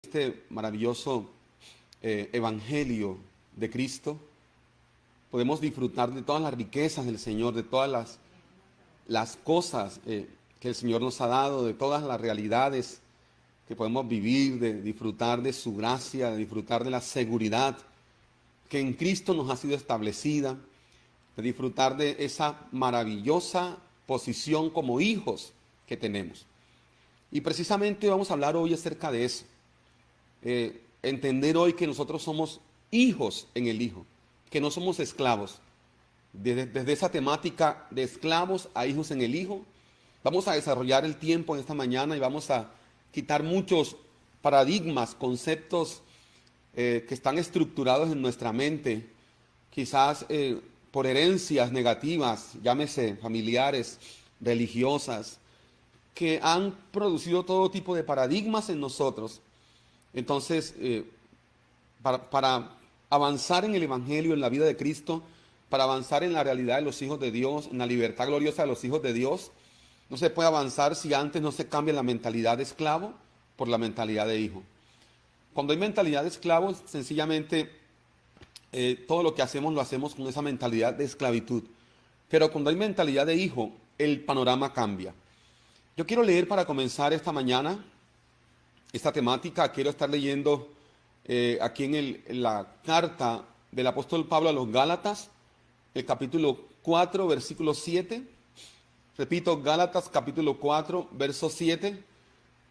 Este maravilloso evangelio de Cristo, podemos disfrutar de todas las riquezas del Señor, de todas las cosas que el Señor nos ha dado, de todas las realidades que podemos vivir, de disfrutar de su gracia, de disfrutar de la seguridad que en Cristo nos ha sido establecida, de disfrutar de esa maravillosa posición como hijos que tenemos. Y precisamente vamos a hablar hoy acerca de eso. Entender hoy que nosotros somos hijos en el Hijo, que no somos esclavos. Desde esa temática de esclavos a hijos en el Hijo, vamos a desarrollar el tiempo en esta mañana y vamos a quitar muchos paradigmas, conceptos que están estructurados en nuestra mente, quizás por herencias negativas, llámese familiares, religiosas, que han producido todo tipo de paradigmas en nosotros. Entonces, para avanzar en el Evangelio, en la vida de Cristo, para avanzar en la realidad de los hijos de Dios, en la libertad gloriosa de los hijos de Dios, no se puede avanzar si antes no se cambia la mentalidad de esclavo por la mentalidad de hijo. Cuando hay mentalidad de esclavo, sencillamente todo lo que hacemos lo hacemos con esa mentalidad de esclavitud. Pero cuando hay mentalidad de hijo, el panorama cambia. Yo quiero leer para comenzar esta mañana esta temática. Quiero estar leyendo aquí en la carta del apóstol Pablo a los Gálatas, el capítulo 4, versículo 7. Repito, Gálatas capítulo 4, verso 7.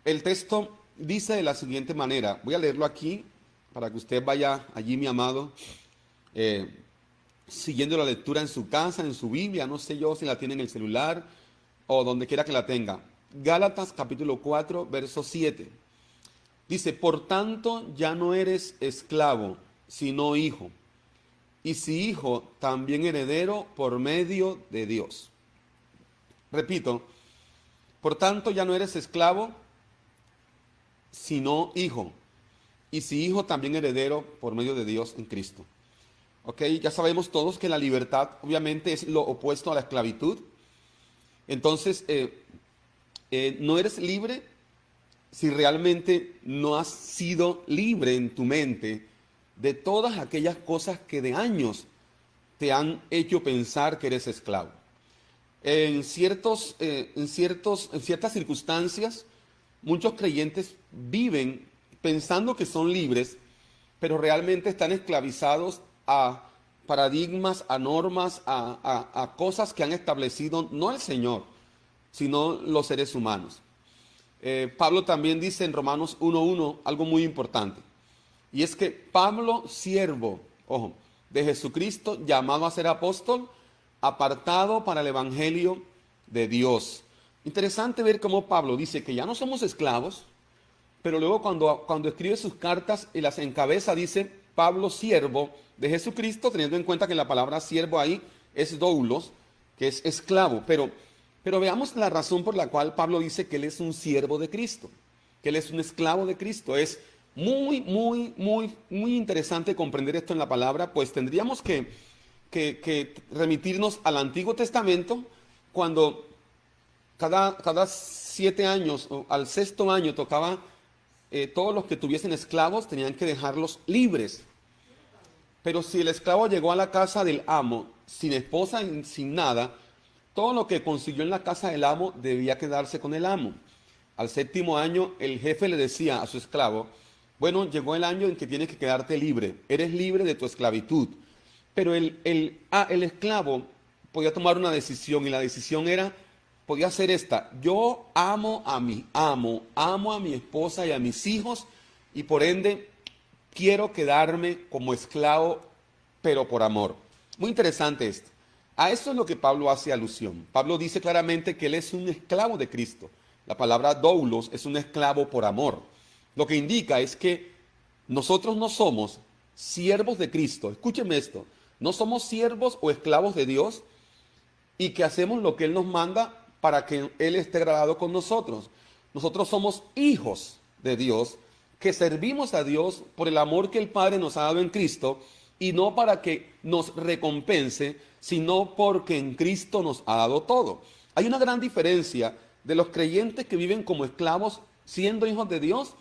El texto dice de la siguiente manera. Voy a leerlo aquí para que usted vaya allí, mi amado, siguiendo la lectura en su casa, en su Biblia. No sé yo si la tiene en el celular o donde quiera que la tenga. Gálatas capítulo 4, verso 7. Dice, por tanto ya no eres esclavo, sino hijo. Y si hijo, también heredero por medio de Dios. Repito, por tanto ya no eres esclavo, sino hijo. Y si hijo, también heredero por medio de Dios en Cristo. Ok, ya sabemos todos que la libertad obviamente es lo opuesto a la esclavitud. Entonces, no eres libre si realmente no has sido libre en tu mente de todas aquellas cosas que de años te han hecho pensar que eres esclavo. En ciertas circunstancias, muchos creyentes viven pensando que son libres, pero realmente están esclavizados a paradigmas, a normas, a cosas que han establecido no el Señor, sino los seres humanos. Pablo también dice en Romanos 1:1 algo muy importante, y es que Pablo, siervo, ojo, de Jesucristo, llamado a ser apóstol, apartado para el evangelio de Dios. Interesante ver cómo Pablo dice que ya no somos esclavos, pero luego cuando escribe sus cartas y las encabeza dice Pablo, siervo de Jesucristo, teniendo en cuenta que la palabra siervo ahí es doulos, que es esclavo. Pero veamos la razón por la cual Pablo dice que él es un siervo de Cristo, que él es un esclavo de Cristo. Es muy interesante comprender esto en la palabra, pues tendríamos que remitirnos al Antiguo Testamento, cuando cada 7 años, o al 6.º año, tocaba, todos los que tuviesen esclavos tenían que dejarlos libres. Pero si el esclavo llegó a la casa del amo sin esposa y sin nada, todo lo que consiguió en la casa del amo debía quedarse con el amo. Al 7.º año, el jefe le decía a su esclavo, bueno, llegó el año en que tienes que quedarte libre, eres libre de tu esclavitud. Pero el esclavo podía tomar una decisión, y la decisión podía ser esta: yo amo a mi amo, amo a mi esposa y a mis hijos, y por ende quiero quedarme como esclavo, pero por amor. Muy interesante esto. A eso es lo que Pablo hace alusión. Pablo dice claramente que él es un esclavo de Cristo. La palabra doulos es un esclavo por amor. Lo que indica es que nosotros no somos siervos de Cristo. Escúcheme esto. No somos siervos o esclavos de Dios y que hacemos lo que Él nos manda para que Él esté agradado con nosotros. Nosotros somos hijos de Dios, que servimos a Dios por el amor que el Padre nos ha dado en Cristo, y no para que nos recompense, sino porque en Cristo nos ha dado todo. Hay una gran diferencia de los creyentes que viven como esclavos siendo hijos de Dios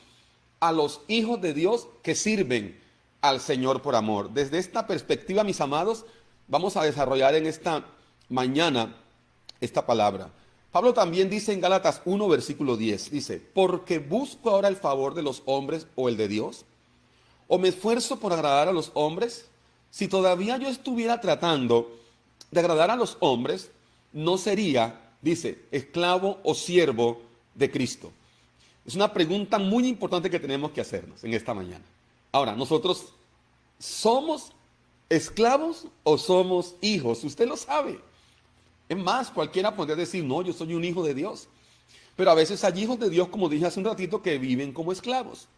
a los hijos de Dios que sirven al Señor por amor. Desde esta perspectiva, mis amados, vamos a desarrollar en esta mañana esta palabra. Pablo también dice en Gálatas 1, versículo 10, dice, ¿porque busco ahora el favor de los hombres o el de Dios? ¿O me esfuerzo por agradar a los hombres? Si todavía yo estuviera tratando de agradar a los hombres, no sería, dice, esclavo o siervo de Cristo. Es una pregunta muy importante que tenemos que hacernos en esta mañana. Ahora, ¿nosotros somos esclavos o somos hijos? Usted lo sabe. Es más, cualquiera podría decir, no, yo soy un hijo de Dios. Pero a veces hay hijos de Dios, como dije hace un ratito, que viven como esclavos.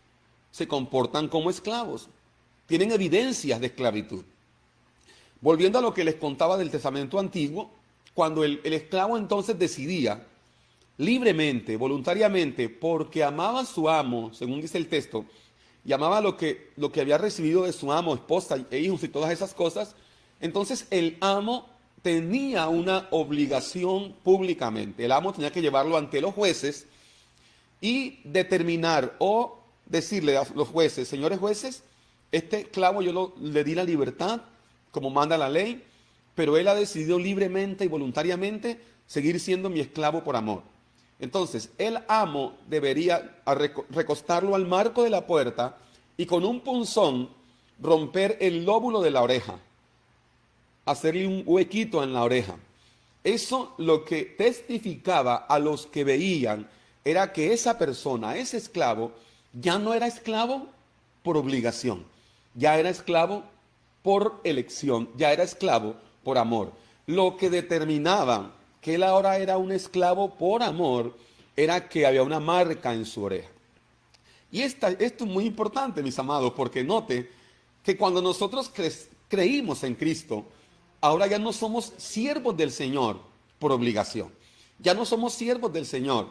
Se comportan como esclavos. Tienen evidencias de esclavitud. Volviendo a lo que les contaba del Testamento Antiguo, cuando el esclavo entonces decidía libremente, voluntariamente, porque amaba a su amo, según dice el texto, y amaba lo que había recibido de su amo, esposa e hijos y todas esas cosas, entonces el amo tenía una obligación públicamente. El amo tenía que llevarlo ante los jueces y determinar o decirle a los jueces, señores jueces, este esclavo yo le di la libertad, como manda la ley, pero él ha decidido libremente y voluntariamente seguir siendo mi esclavo por amor. Entonces, el amo debería recostarlo al marco de la puerta y con un punzón romper el lóbulo de la oreja, hacerle un huequito en la oreja. Eso lo que testificaba a los que veían era que esa persona, ese esclavo, ya no era esclavo por obligación, ya era esclavo por elección, ya era esclavo por amor. Lo que determinaba que él ahora era un esclavo por amor era que había una marca en su oreja. Y esto es muy importante, mis amados, porque note que cuando nosotros creímos en Cristo, ahora ya no somos siervos del Señor por obligación. Ya no somos siervos del Señor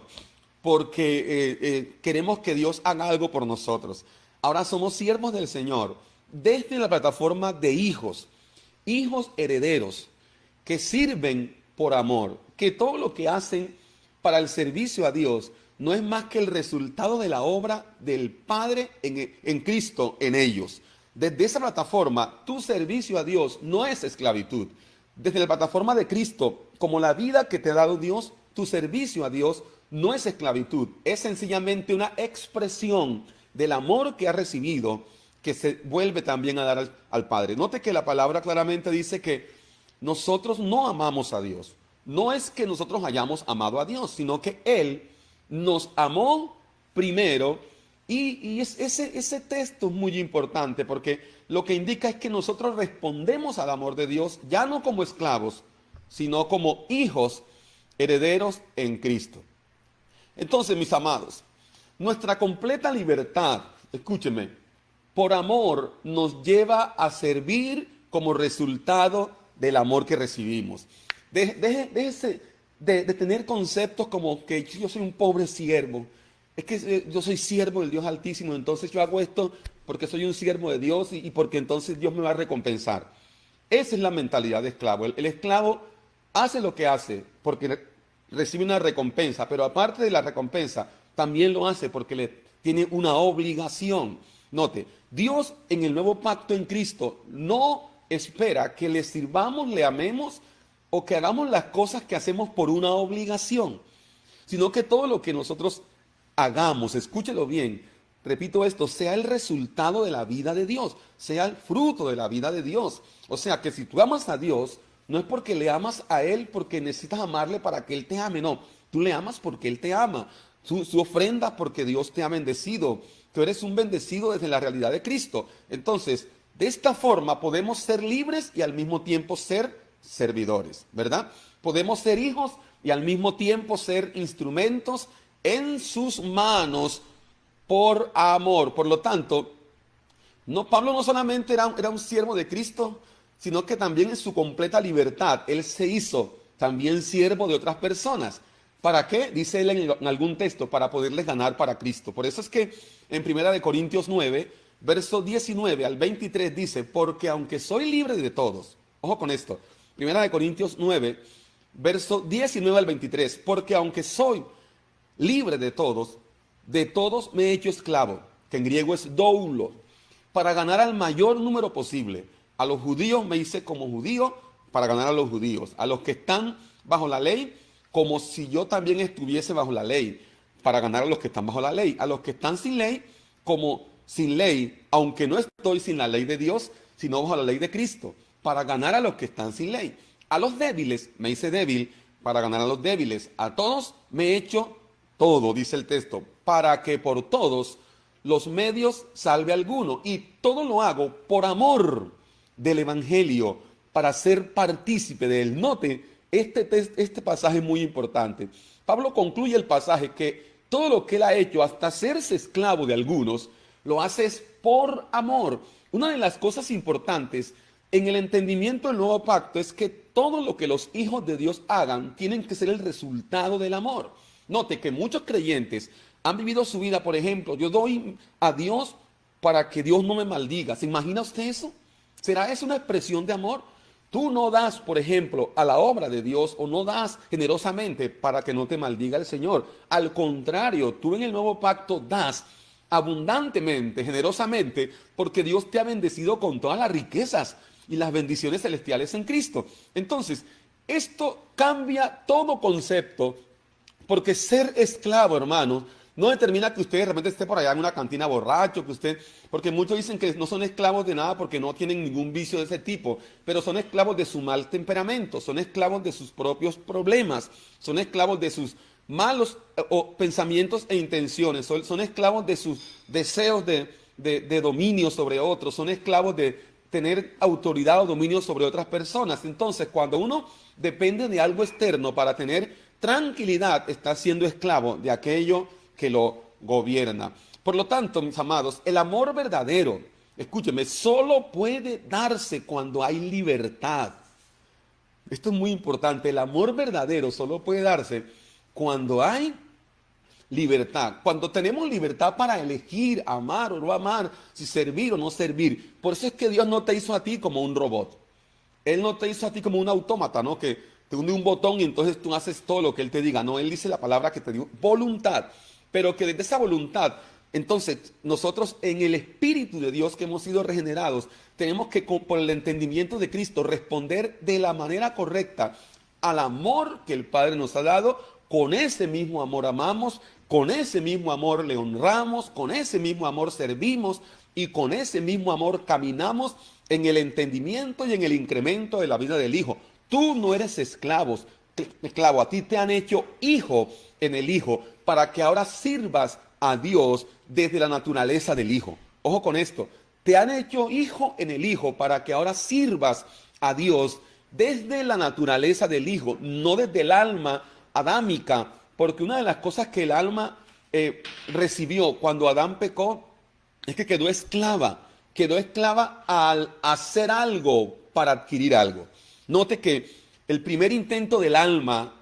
porque queremos que Dios haga algo por nosotros. Ahora somos siervos del Señor desde la plataforma de hijos, hijos herederos, que sirven por amor, que todo lo que hacen para el servicio a Dios no es más que el resultado de la obra del Padre en Cristo en ellos. Desde esa plataforma, tu servicio a Dios no es esclavitud. Desde la plataforma de Cristo, como la vida que te ha dado Dios, tu servicio a Dios no es esclavitud. Es sencillamente una expresión del amor que has recibido, que se vuelve también a dar al Padre. Note que la palabra claramente dice que nosotros no amamos a Dios. No es que nosotros hayamos amado a Dios, sino que Él nos amó primero. Y ese texto es muy importante porque lo que indica es que nosotros respondemos al amor de Dios ya no como esclavos, sino como hijos herederos en Cristo. Entonces, mis amados, nuestra completa libertad, escúcheme, por amor nos lleva a servir como resultado del amor que recibimos. Déjese de tener conceptos como que yo soy un pobre siervo. Es que yo soy siervo del Dios Altísimo, entonces yo hago esto porque soy un siervo de Dios y porque entonces Dios me va a recompensar. Esa es la mentalidad de esclavo. El esclavo hace lo que hace porque recibe una recompensa, pero aparte de la recompensa, también lo hace porque le tiene una obligación. Note, Dios en el nuevo pacto en Cristo no espera que le sirvamos, le amemos o que hagamos las cosas que hacemos por una obligación, sino que todo lo que nosotros hagamos, escúchelo bien, repito esto, sea el resultado de la vida de Dios, sea el fruto de la vida de Dios. O sea que si tú amas a Dios, no es porque le amas a Él porque necesitas amarle para que Él te ame, no, tú le amas porque Él te ama. Su ofrenda porque Dios te ha bendecido. Tú eres un bendecido desde la realidad de Cristo. Entonces, de esta forma podemos ser libres y al mismo tiempo ser servidores, ¿verdad? Podemos ser hijos y al mismo tiempo ser instrumentos en sus manos por amor. Por lo tanto, Pablo no solamente era un siervo de Cristo, sino que también en su completa libertad, él se hizo también siervo de otras personas. ¿Para qué? Dice él en algún texto, para poderles ganar para Cristo. Por eso es que en 1 Corintios 9, verso 19 al 23 dice, porque aunque soy libre de todos, ojo con esto, 1 Corintios 9, verso 19 al 23, porque aunque soy libre de todos me he hecho esclavo, que en griego es doulos, para ganar al mayor número posible. A los judíos me hice como judío para ganar a los judíos. A los que están bajo la ley, como si yo también estuviese bajo la ley, para ganar a los que están bajo la ley. A los que están sin ley, como sin ley, aunque no estoy sin la ley de Dios, sino bajo la ley de Cristo, para ganar a los que están sin ley. A los débiles me hice débil para ganar a los débiles. A todos me he hecho todo, dice el texto, para que por todos los medios salve a alguno. Y todo lo hago por amor del Evangelio, para ser partícipe de él. Note este pasaje muy importante. Pablo concluye el pasaje que todo lo que él ha hecho, hasta hacerse esclavo de algunos, lo hace es por amor. Una de las cosas importantes en el entendimiento del nuevo pacto es que todo lo que los hijos de Dios hagan tienen que ser el resultado del amor. Note que muchos creyentes han vivido su vida, por ejemplo, yo doy a Dios para que Dios no me maldiga. ¿Se imagina usted eso? ¿Será eso una expresión de amor? Tú no das, por ejemplo, a la obra de Dios o no das generosamente para que no te maldiga el Señor. Al contrario, tú en el nuevo pacto das abundantemente, generosamente, porque Dios te ha bendecido con todas las riquezas y las bendiciones celestiales en Cristo. Entonces, esto cambia todo concepto, porque ser esclavo, hermanos, no determina que usted de repente esté por allá en una cantina borracho, porque muchos dicen que no son esclavos de nada porque no tienen ningún vicio de ese tipo, pero son esclavos de su mal temperamento, son esclavos de sus propios problemas, son esclavos de sus malos pensamientos e intenciones, son esclavos de sus deseos de dominio sobre otros, son esclavos de tener autoridad o dominio sobre otras personas. Entonces, cuando uno depende de algo externo para tener tranquilidad, está siendo esclavo de aquello que lo gobierna. Por lo tanto, mis amados, el amor verdadero, escúcheme, solo puede darse cuando hay libertad. Esto es muy importante. El amor verdadero solo puede darse cuando hay libertad. Cuando tenemos libertad para elegir amar o no amar, si servir o no servir. Por eso es que Dios no te hizo a ti como un robot. Él no te hizo a ti como un autómata, ¿no? Que te hunde un botón y entonces tú haces todo lo que Él te diga. No, Él dice la palabra que te dio, voluntad. Pero que desde esa voluntad, entonces nosotros en el Espíritu de Dios que hemos sido regenerados, tenemos que por el entendimiento de Cristo responder de la manera correcta al amor que el Padre nos ha dado. Con ese mismo amor amamos, con ese mismo amor le honramos, con ese mismo amor servimos y con ese mismo amor caminamos en el entendimiento y en el incremento de la vida del Hijo. Tú no eres esclavo, a ti te han hecho hijo en el Hijo para que ahora sirvas a Dios desde la naturaleza del Hijo. Ojo con esto, te han hecho hijo en el Hijo para que ahora sirvas a Dios desde la naturaleza del Hijo, no desde el alma adámica, porque una de las cosas que el alma recibió cuando Adán pecó es que quedó esclava al hacer algo para adquirir algo. Note que el primer intento del alma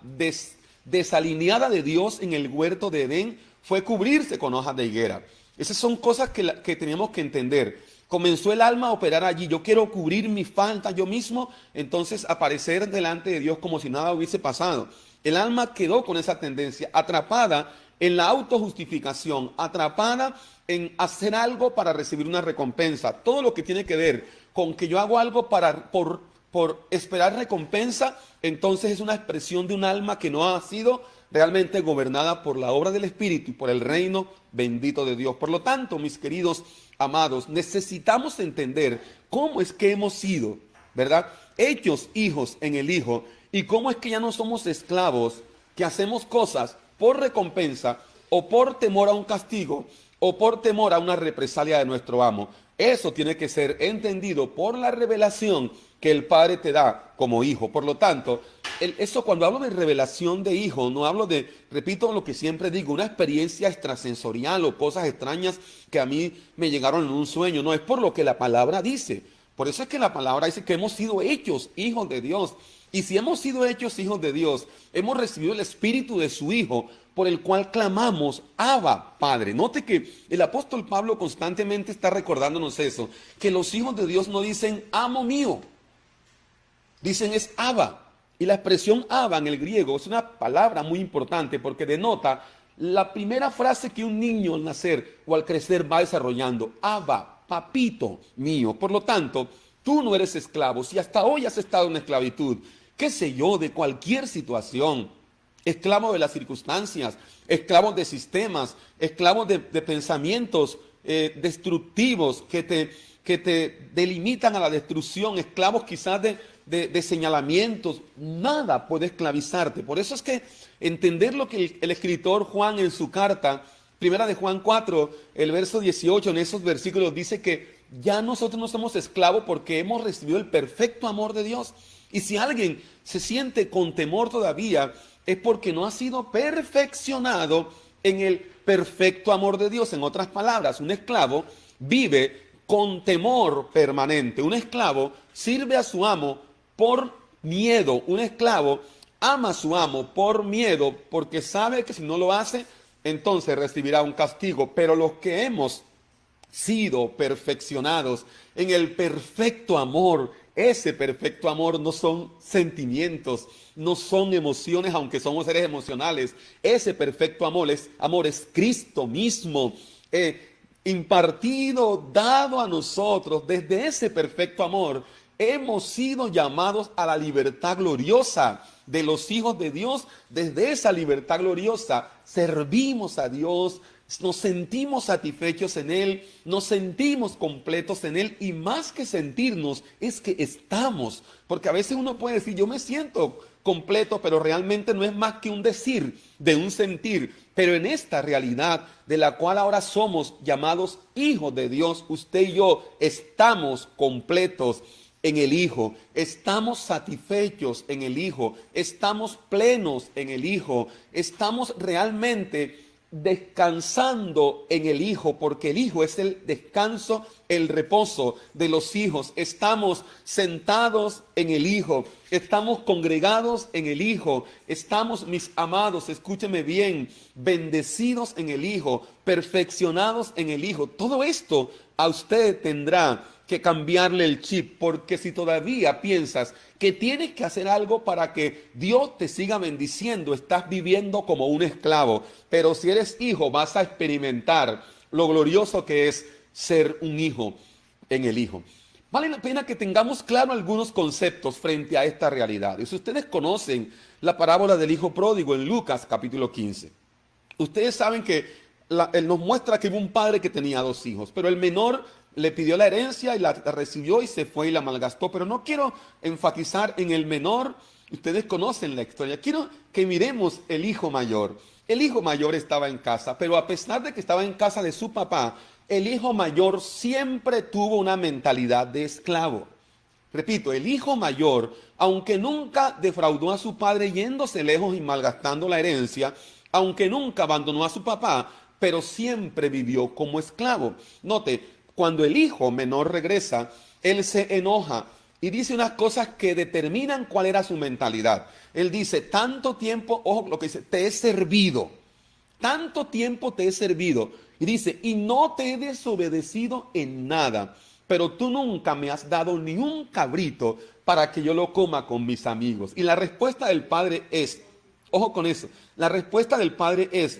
desalineada de Dios en el huerto de Edén fue cubrirse con hojas de higuera. Esas son cosas que tenemos que entender. Comenzó el alma a operar allí. Yo quiero cubrir mi falta yo mismo, entonces aparecer delante de Dios como si nada hubiese pasado. El alma quedó con esa tendencia, atrapada en la autojustificación, atrapada en hacer algo para recibir una recompensa. Todo lo que tiene que ver con que yo hago algo por esperar recompensa, entonces es una expresión de un alma que no ha sido realmente gobernada por la obra del Espíritu y por el reino bendito de Dios. Por lo tanto, mis queridos amados, necesitamos entender cómo es que hemos sido, ¿verdad?, hechos hijos en el Hijo, y cómo es que ya no somos esclavos, que hacemos cosas por recompensa o por temor a un castigo o por temor a una represalia de nuestro amo. Eso tiene que ser entendido por la revelación que el Padre te da como hijo. Por lo tanto, eso cuando hablo de revelación de hijo, no hablo de, repito lo que siempre digo, una experiencia extrasensorial o cosas extrañas que a mí me llegaron en un sueño. No, es por lo que la palabra dice. Por eso es que la palabra dice que hemos sido hechos hijos de Dios. Y si hemos sido hechos hijos de Dios, hemos recibido el Espíritu de su Hijo, por el cual clamamos, Abba, Padre. Note que el apóstol Pablo constantemente está recordándonos eso, que los hijos de Dios no dicen, amo mío, dicen es Abba. Y la expresión Abba en el griego es una palabra muy importante porque denota la primera frase que un niño al nacer o al crecer va desarrollando: Abba, papito mío. Por lo tanto, tú no eres esclavo. Si hasta hoy has estado en esclavitud, qué sé yo, de cualquier situación, esclavo de las circunstancias, esclavo de sistemas, esclavo de pensamientos destructivos que te delimitan a la destrucción, esclavos quizás de señalamientos, nada puede esclavizarte. Por eso es que entender lo que el escritor Juan en su carta, primera de Juan 4, el verso 18, en esos versículos dice que ya nosotros no somos esclavos porque hemos recibido el perfecto amor de Dios. Y si alguien se siente con temor todavía, es porque no ha sido perfeccionado en el perfecto amor de Dios. En otras palabras, un esclavo vive con temor permanente. Un esclavo sirve a su amo por miedo. Un esclavo ama a su amo por miedo, porque sabe que si no lo hace, entonces recibirá un castigo. Pero los que hemos sido perfeccionados en el perfecto amor, ese perfecto amor no son sentimientos, no son emociones, aunque somos seres emocionales. Ese perfecto amor es Cristo mismo, impartido, dado a nosotros. Desde ese perfecto amor hemos sido llamados a la libertad gloriosa de los hijos de Dios. Desde esa libertad gloriosa servimos a Dios, nos sentimos satisfechos en Él, nos sentimos completos en Él, y más que sentirnos es que estamos, porque a veces uno puede decir: yo me siento completo, pero realmente no es más que un decir de un sentir. Pero en esta realidad de la cual ahora somos llamados hijos de Dios, usted y yo estamos completos en el Hijo, estamos satisfechos en el Hijo, estamos plenos en el Hijo, estamos realmente descansando en el Hijo, porque el Hijo es el descanso, el reposo de los hijos. Estamos sentados en el Hijo, estamos congregados en el Hijo, estamos, mis amados, escúcheme bien, bendecidos en el Hijo, perfeccionados en el Hijo. Todo esto a usted tendrá que cambiarle el chip, porque si todavía piensas que tienes que hacer algo para que Dios te siga bendiciendo, estás viviendo como un esclavo. Pero si eres hijo, vas a experimentar lo glorioso que es ser un hijo en el Hijo. Vale la pena que tengamos claro algunos conceptos frente a esta realidad. Y si ustedes conocen la parábola del hijo pródigo en Lucas capítulo 15, ustedes saben que él nos muestra que hubo un padre que tenía dos hijos, pero el menor le pidió la herencia y la recibió y se fue y la malgastó. Pero no quiero enfatizar en el menor, ustedes conocen la historia. Quiero que miremos el hijo mayor. El hijo mayor estaba en casa, pero a pesar de que estaba en casa de su papá, el hijo mayor siempre tuvo una mentalidad de esclavo. Repito, el hijo mayor, aunque nunca defraudó a su padre yéndose lejos y malgastando la herencia, aunque nunca abandonó a su papá, pero siempre vivió como esclavo. Note, cuando el hijo menor regresa, él se enoja y dice unas cosas que determinan cuál era su mentalidad. Él dice: tanto tiempo, ojo lo que dice, te he servido, tanto tiempo te he servido. Y dice: y no te he desobedecido en nada, pero tú nunca me has dado ni un cabrito para que yo lo coma con mis amigos. Y la respuesta del padre es, ojo con eso, la respuesta del padre es: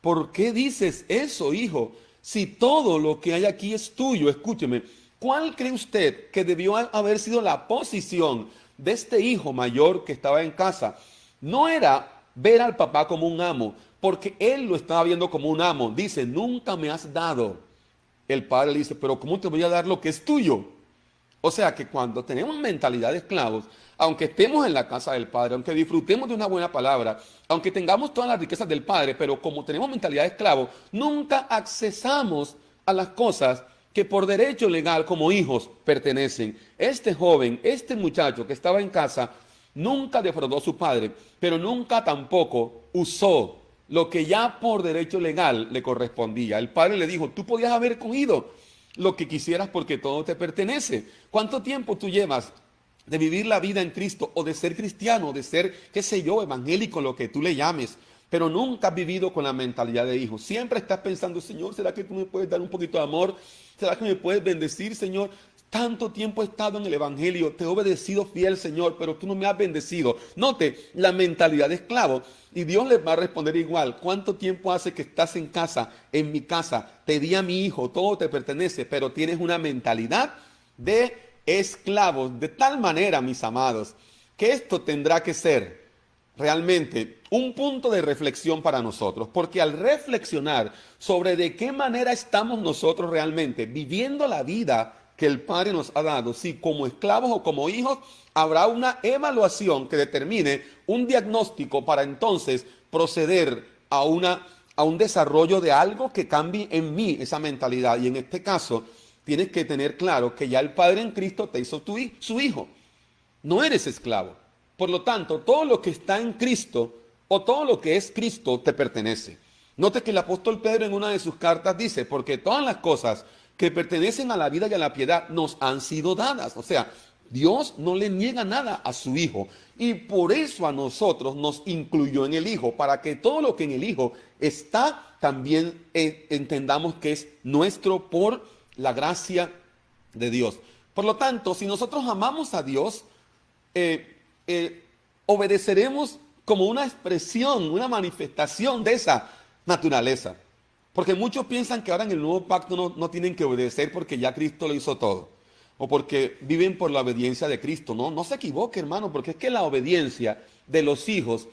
¿por qué dices eso, hijo? Si todo lo que hay aquí es tuyo. Escúcheme, ¿cuál cree usted que debió haber sido la posición de este hijo mayor que estaba en casa? No era ver al papá como un amo, porque él lo estaba viendo como un amo. Dice: nunca me has dado. El padre le dice: pero ¿cómo te voy a dar lo que es tuyo? O sea que cuando tenemos mentalidad de esclavos, aunque estemos en la casa del Padre, aunque disfrutemos de una buena palabra, aunque tengamos todas las riquezas del Padre, pero como tenemos mentalidad de esclavo, nunca accesamos a las cosas que por derecho legal como hijos pertenecen. Este joven, este muchacho que estaba en casa, nunca defraudó a su padre, pero nunca tampoco usó lo que ya por derecho legal le correspondía. El padre le dijo: tú podías haber cogido lo que quisieras porque todo te pertenece. ¿Cuánto tiempo tú llevas de vivir la vida en Cristo, o de ser cristiano, de ser, qué sé yo, evangélico, lo que tú le llames, pero nunca has vivido con la mentalidad de hijo? Siempre estás pensando: Señor, ¿será que tú me puedes dar un poquito de amor? ¿Será que me puedes bendecir, Señor? Tanto tiempo he estado en el Evangelio, te he obedecido fiel, Señor, pero tú no me has bendecido. Note la mentalidad de esclavo. Y Dios les va a responder igual. ¿Cuánto tiempo hace que estás en casa, en mi casa? Te di a mi hijo, todo te pertenece, pero tienes una mentalidad de esclavos. De tal manera, mis amados, que esto tendrá que ser realmente un punto de reflexión para nosotros, porque al reflexionar sobre de qué manera estamos nosotros realmente viviendo la vida que el Padre nos ha dado, si como esclavos o como hijos, habrá una evaluación que determine un diagnóstico para entonces proceder a un desarrollo de algo que cambie en mí esa mentalidad. Y en este caso, tienes que tener claro que ya el Padre en Cristo te hizo su hijo. No eres esclavo. Por lo tanto, todo lo que está en Cristo o todo lo que es Cristo te pertenece. Note que el apóstol Pedro en una de sus cartas dice, porque todas las cosas que pertenecen a la vida y a la piedad nos han sido dadas. O sea, Dios no le niega nada a su Hijo. Y por eso a nosotros nos incluyó en el Hijo, para que todo lo que en el Hijo está, también entendamos que es nuestro por la gracia de Dios. Por lo tanto, si nosotros amamos a Dios, obedeceremos como una expresión, una manifestación de esa naturaleza. Porque muchos piensan que ahora en el nuevo pacto no tienen que obedecer porque ya Cristo lo hizo todo. O porque viven por la obediencia de Cristo. No se equivoque, hermano, porque es que la obediencia de los hijos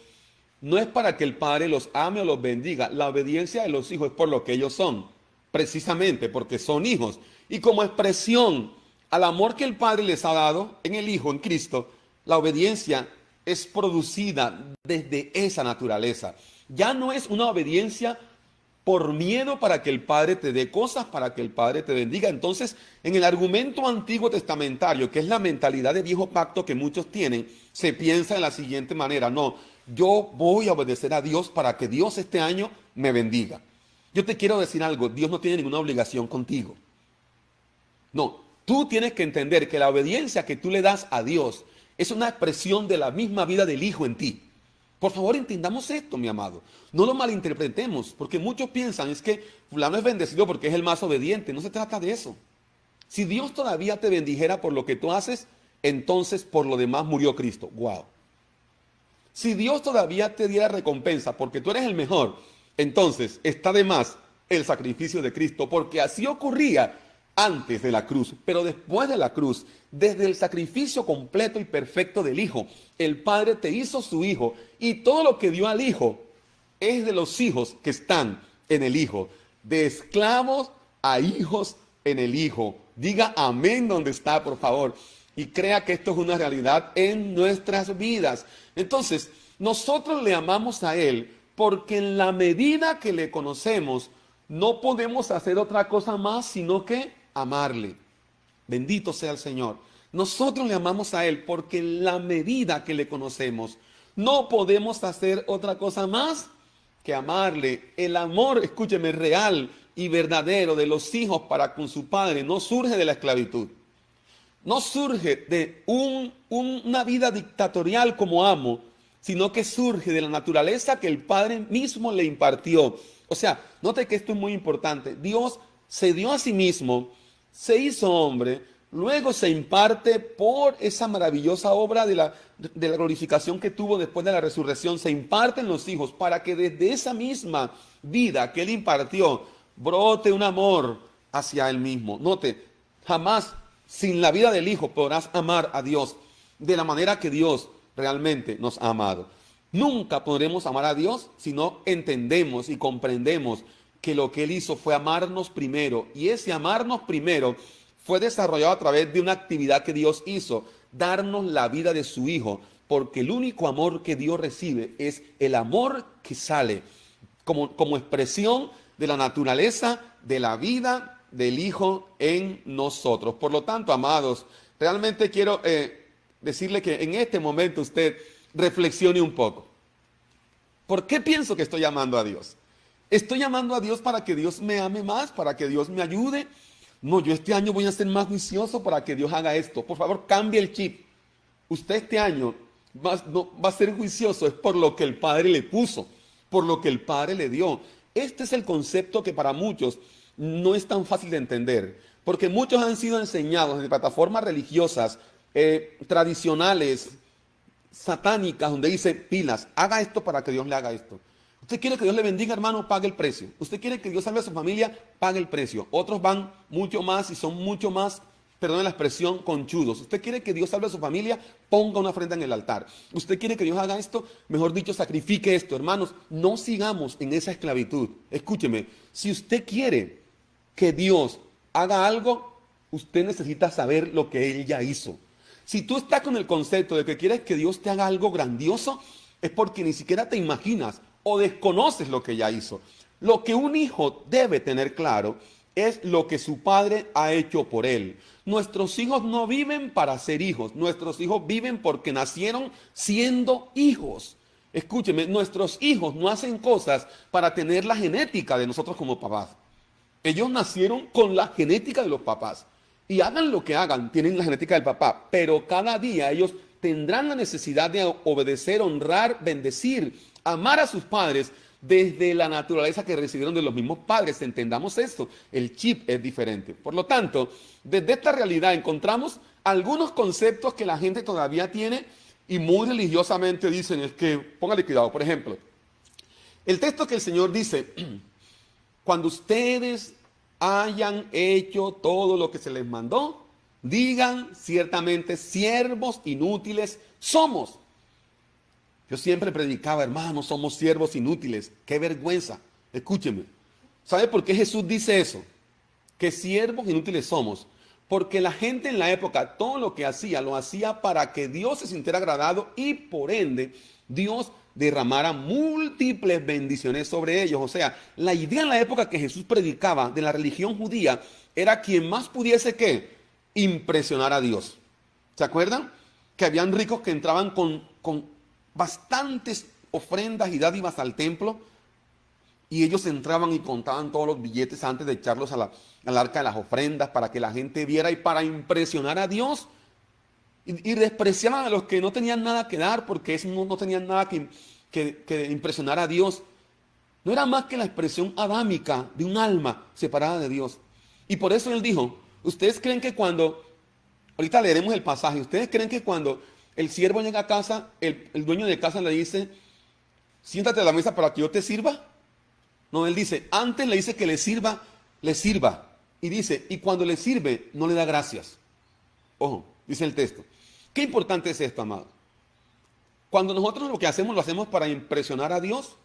no es para que el Padre los ame o los bendiga. La obediencia de los hijos es por lo que ellos son. Precisamente porque son hijos. Y como expresión al amor que el Padre les ha dado en el Hijo, en Cristo, la obediencia es producida desde esa naturaleza. Ya no es una obediencia por miedo para que el Padre te dé cosas, para que el Padre te bendiga. Entonces, en el argumento antiguo testamentario, que es la mentalidad de viejo pacto que muchos tienen, se piensa de la siguiente manera: no, yo voy a obedecer a Dios para que Dios este año me bendiga. Yo te quiero decir algo, Dios no tiene ninguna obligación contigo. No, tú tienes que entender que la obediencia que tú le das a Dios es una expresión de la misma vida del Hijo en ti. Por favor, entendamos esto, mi amado. No lo malinterpretemos, porque muchos piensan es que fulano es bendecido porque es el más obediente. No se trata de eso. Si Dios todavía te bendijera por lo que tú haces, entonces por lo demás murió Cristo. Wow. Si Dios todavía te diera recompensa porque tú eres el mejor, entonces está de más el sacrificio de Cristo, porque así ocurría antes de la cruz, pero después de la cruz, desde el sacrificio completo y perfecto del Hijo, el Padre te hizo su Hijo, y todo lo que dio al Hijo es de los hijos que están en el Hijo, de esclavos a hijos en el Hijo. Diga amén donde está, por favor, y crea que esto es una realidad en nuestras vidas. Entonces, nosotros le amamos a Él porque en la medida que le conocemos, no podemos hacer otra cosa más sino que amarle. Bendito sea el Señor. Nosotros le amamos a Él porque en la medida que le conocemos, no podemos hacer otra cosa más que amarle. El amor, escúcheme, real y verdadero de los hijos para con su padre no surge de la esclavitud. No surge de una vida dictatorial como amo, sino que surge de la naturaleza que el Padre mismo le impartió. O sea, note que esto es muy importante. Dios se dio a sí mismo, se hizo hombre, luego se imparte por esa maravillosa obra de la glorificación que tuvo después de la resurrección, se imparten los hijos para que desde esa misma vida que Él impartió, brote un amor hacia Él mismo. Note, jamás sin la vida del Hijo podrás amar a Dios de la manera que Dios realmente nos ha amado. Nunca podremos amar a Dios si no entendemos y comprendemos que lo que Él hizo fue amarnos primero. Y ese amarnos primero fue desarrollado a través de una actividad que Dios hizo, darnos la vida de su Hijo. Porque el único amor que Dios recibe es el amor que sale como expresión de la naturaleza de la vida del Hijo en nosotros. Por lo tanto, amados, realmente quiero decirle que en este momento usted reflexione un poco. ¿Por qué pienso que estoy amando a Dios? ¿Estoy amando a Dios para que Dios me ame más, para que Dios me ayude? No, yo este año voy a ser más juicioso para que Dios haga esto. Por favor, cambie el chip. Usted este año no va a ser juicioso, es por lo que el Padre le puso, por lo que el Padre le dio. Este es el concepto que para muchos no es tan fácil de entender, Porque muchos han sido enseñados de plataformas religiosas, tradicionales, satánicas, donde dice pilas, haga esto para que Dios le haga esto. Usted quiere que Dios le bendiga, hermano, pague el precio. Usted quiere que Dios salve a su familia, pague el precio. Otros van mucho más y son mucho más, perdón la expresión, conchudos. Usted quiere que Dios salve a su familia, ponga una ofrenda en el altar. Usted quiere que Dios haga esto, mejor dicho, sacrifique esto. Hermanos, no sigamos en esa esclavitud. Escúcheme, si usted quiere que Dios haga algo, usted necesita saber lo que Él ya hizo. Si tú estás con el concepto de que quieres que Dios te haga algo grandioso, es porque ni siquiera te imaginas o desconoces lo que ya hizo. Lo que un hijo debe tener claro es lo que su padre ha hecho por él. Nuestros hijos no viven para ser hijos, nuestros hijos viven porque nacieron siendo hijos. Escúcheme, nuestros hijos no hacen cosas para tener la genética de nosotros como papás. Ellos nacieron con la genética de los papás. Y hagan lo que hagan, tienen la genética del papá. Pero cada día ellos tendrán la necesidad de obedecer, honrar, bendecir, amar a sus padres desde la naturaleza que recibieron de los mismos padres. Entendamos esto, el chip es diferente. Por lo tanto, desde esta realidad encontramos algunos conceptos que la gente todavía tiene y muy religiosamente dicen, es que, póngale cuidado, por ejemplo, el texto que el Señor dice, cuando ustedes hayan hecho todo lo que se les mandó, digan ciertamente, siervos inútiles somos. Yo siempre predicaba, hermanos, somos siervos inútiles. ¡Qué vergüenza! Escúcheme. ¿Sabe por qué Jesús dice eso? Que siervos inútiles somos. Porque la gente en la época, todo lo que hacía, lo hacía para que Dios se sintiera agradado y por ende, Dios derramara múltiples bendiciones sobre ellos. O sea, la idea en la época que Jesús predicaba de la religión judía era quien más pudiese, ¿qué? Impresionar a Dios. ¿Se acuerdan? Que habían ricos que entraban con bastantes ofrendas y dádivas al templo y ellos entraban y contaban todos los billetes antes de echarlos al arca de las ofrendas para que la gente viera y para impresionar a Dios y despreciaban a los que no tenían nada que dar porque no tenían nada que impresionar a Dios. No era más que la expresión adámica de un alma separada de Dios. Y por eso él dijo, ustedes creen que cuando, ahorita leeremos el pasaje, ustedes creen que cuando el siervo llega a casa, el dueño de casa le dice, siéntate a la mesa para que yo te sirva. No, él dice, antes le dice que le sirva. Y dice, y cuando le sirve, no le da gracias. Ojo, dice el texto. Qué importante es esto, amado. Cuando nosotros lo que hacemos, lo hacemos para impresionar a Dios,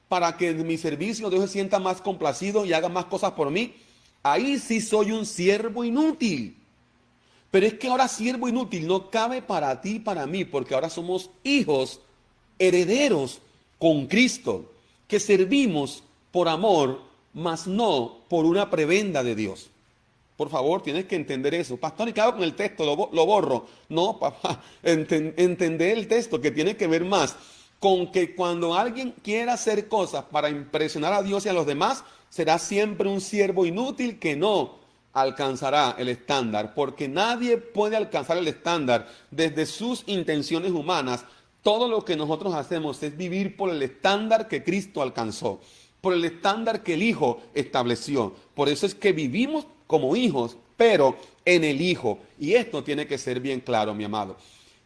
para que en mi servicio Dios se sienta más complacido y haga más cosas por mí, ahí sí soy un siervo inútil. Pero es que ahora siervo inútil no cabe para ti y para mí, porque ahora somos hijos, herederos con Cristo, que servimos por amor, mas no por una prebenda de Dios. Por favor, tienes que entender eso. Pastor, ¿y qué hago con el texto? ¿Lo borro? No, papá, entender el texto que tiene que ver más con que cuando alguien quiera hacer cosas para impresionar a Dios y a los demás, será siempre un siervo inútil que no alcanzará el estándar, porque nadie puede alcanzar el estándar desde sus intenciones humanas. Todo lo que nosotros hacemos es vivir por el estándar que Cristo alcanzó, por el estándar que el Hijo estableció. Por eso es que vivimos como hijos, pero en el Hijo. Y esto tiene que ser bien claro, mi amado.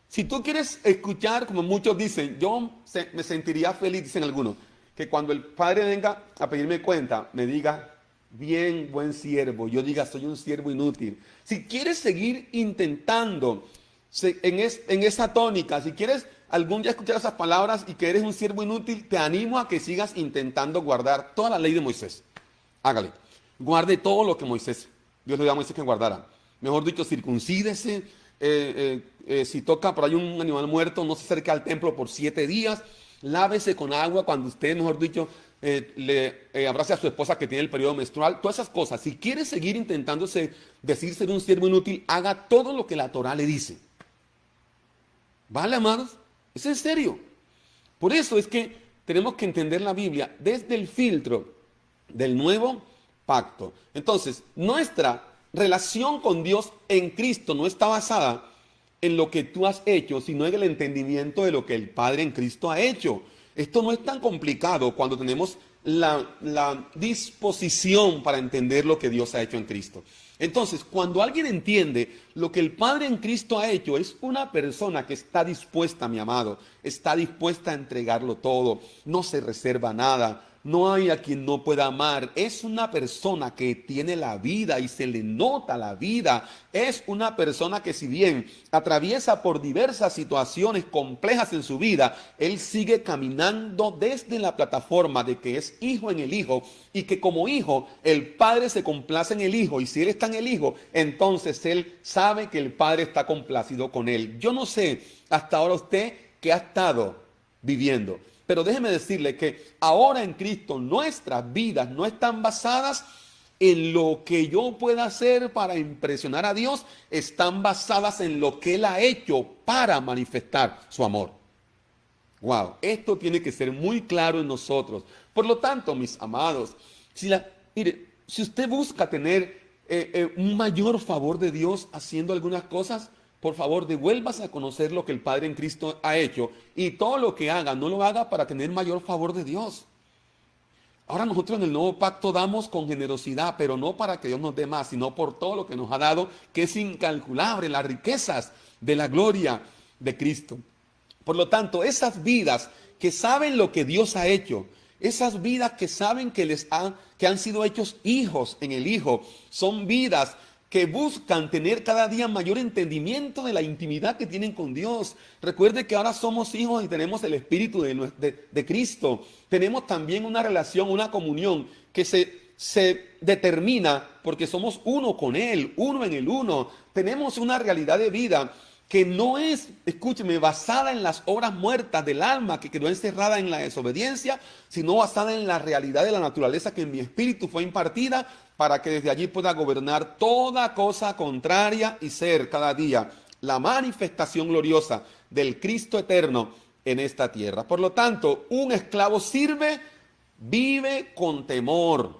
Si tú quieres escuchar, como muchos dicen, yo me sentiría feliz, dicen algunos, que cuando el Padre venga a pedirme cuenta, me diga, bien, buen siervo, yo diga, soy un siervo inútil. Si quieres seguir intentando en esa tónica, si quieres algún día escuchar esas palabras y que eres un siervo inútil, te animo a que sigas intentando guardar toda la ley de Moisés. Hágale, guarde todo lo que Dios le dio a Moisés que guardara. Mejor dicho, circuncídese, si toca por ahí un animal muerto, no se acerque al templo por 7 días, lávese con agua cuando usted, mejor dicho, le abrace a su esposa que tiene el periodo menstrual, todas esas cosas. Si quiere seguir intentándose decir ser un siervo inútil, haga todo lo que la Torá le dice. ¿Vale, amados? Es en serio. Por eso es que tenemos que entender la Biblia desde el filtro del nuevo pacto. Entonces, nuestra relación con Dios en Cristo no está basada en lo que tú has hecho, sino en el entendimiento de lo que el Padre en Cristo ha hecho. Esto no es tan complicado cuando tenemos la disposición para entender lo que Dios ha hecho en Cristo. Entonces, cuando alguien entiende lo que el Padre en Cristo ha hecho, es una persona que está dispuesta, mi amado, está dispuesta a entregarlo todo, no se reserva nada, no hay a quien no pueda amar, es una persona que tiene la vida y se le nota la vida, es una persona que si bien atraviesa por diversas situaciones complejas en su vida, él sigue caminando desde la plataforma de que es hijo en el Hijo y que como hijo el Padre se complace en el Hijo, y si él está en el Hijo, entonces él sabe que el Padre está complacido con él. Yo no sé hasta ahora usted qué ha estado viviendo, pero déjeme decirle que ahora en Cristo nuestras vidas no están basadas en lo que yo pueda hacer para impresionar a Dios, están basadas en lo que Él ha hecho para manifestar su amor. Wow, esto tiene que ser muy claro en nosotros. Por lo tanto, mis amados, si usted busca tener un mayor favor de Dios haciendo algunas cosas, por favor, devuélvase a conocer lo que el Padre en Cristo ha hecho, y todo lo que haga, no lo haga para tener mayor favor de Dios. Ahora nosotros en el nuevo pacto damos con generosidad, pero no para que Dios nos dé más, sino por todo lo que nos ha dado, que es incalculable, las riquezas de la gloria de Cristo. Por lo tanto, esas vidas que saben lo que Dios ha hecho, esas vidas que saben que han sido hechos hijos en el Hijo, son vidas que buscan tener cada día mayor entendimiento de la intimidad que tienen con Dios. Recuerde que ahora somos hijos y tenemos el Espíritu de Cristo. Tenemos también una relación, una comunión que se determina porque somos uno con Él, uno en el uno. Tenemos una realidad de vida que no es, escúcheme, basada en las obras muertas del alma que quedó encerrada en la desobediencia, sino basada en la realidad de la naturaleza que en mi espíritu fue impartida para que desde allí pueda gobernar toda cosa contraria y ser cada día la manifestación gloriosa del Cristo eterno en esta tierra. Por lo tanto, un esclavo vive con temor.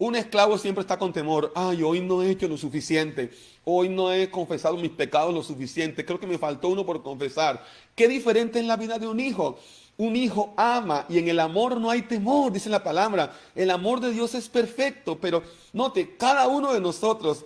Un esclavo siempre está con temor. Ay, hoy no he hecho lo suficiente. Hoy no he confesado mis pecados lo suficiente. Creo que me faltó uno por confesar. Qué diferente es la vida de un hijo. Un hijo ama y en el amor no hay temor, dice la palabra. El amor de Dios es perfecto, pero note, cada uno de nosotros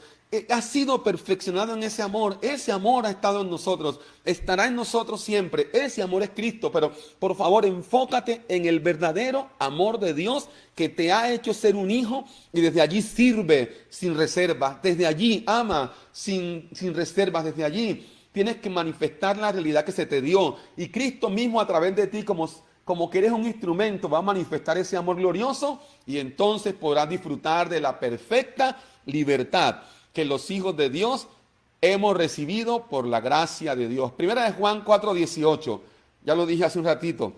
ha sido perfeccionado en ese amor. Ese amor ha estado en nosotros, estará en nosotros siempre. Ese amor es Cristo, pero por favor enfócate en el verdadero amor de Dios que te ha hecho ser un hijo, y desde allí sirve sin reservas, desde allí ama sin reservas, desde allí tienes que manifestar la realidad que se te dio, y Cristo mismo a través de ti como que eres un instrumento va a manifestar ese amor glorioso, y entonces podrás disfrutar de la perfecta libertad que los hijos de Dios hemos recibido por la gracia de Dios. Primera de Juan 4:18, ya lo dije hace un ratito,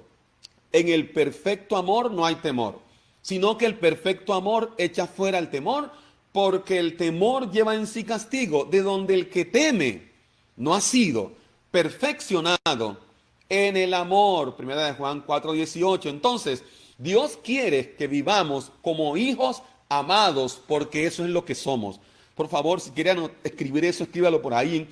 en el perfecto amor no hay temor, sino que el perfecto amor echa fuera el temor, porque el temor lleva en sí castigo, de donde el que teme no ha sido perfeccionado en el amor. Primera de Juan 4:18. Entonces, Dios quiere que vivamos como hijos amados, porque eso es lo que somos. Por favor, si quieren escribir eso, escríbalo por ahí,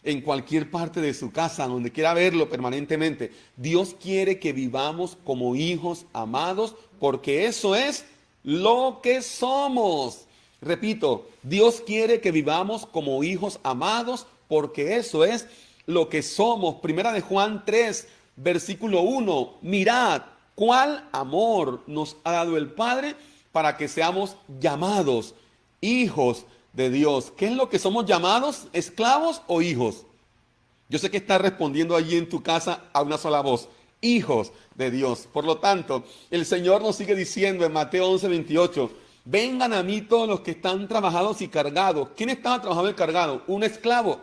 en cualquier parte de su casa, donde quiera verlo permanentemente. Dios quiere que vivamos como hijos amados, porque eso es lo que somos. Repito, Dios quiere que vivamos como hijos amados, porque eso es lo que somos. Primera de Juan 3, versículo 1. Mirad cuál amor nos ha dado el Padre para que seamos llamados hijos de Dios. ¿Qué es lo que somos llamados? ¿Esclavos o hijos? Yo sé que estás respondiendo allí en tu casa a una sola voz. Hijos de Dios. Por lo tanto, el Señor nos sigue diciendo en Mateo 11:28, vengan a mí todos los que están trabajados y cargados. ¿Quién estaba trabajado y cargado? Un esclavo.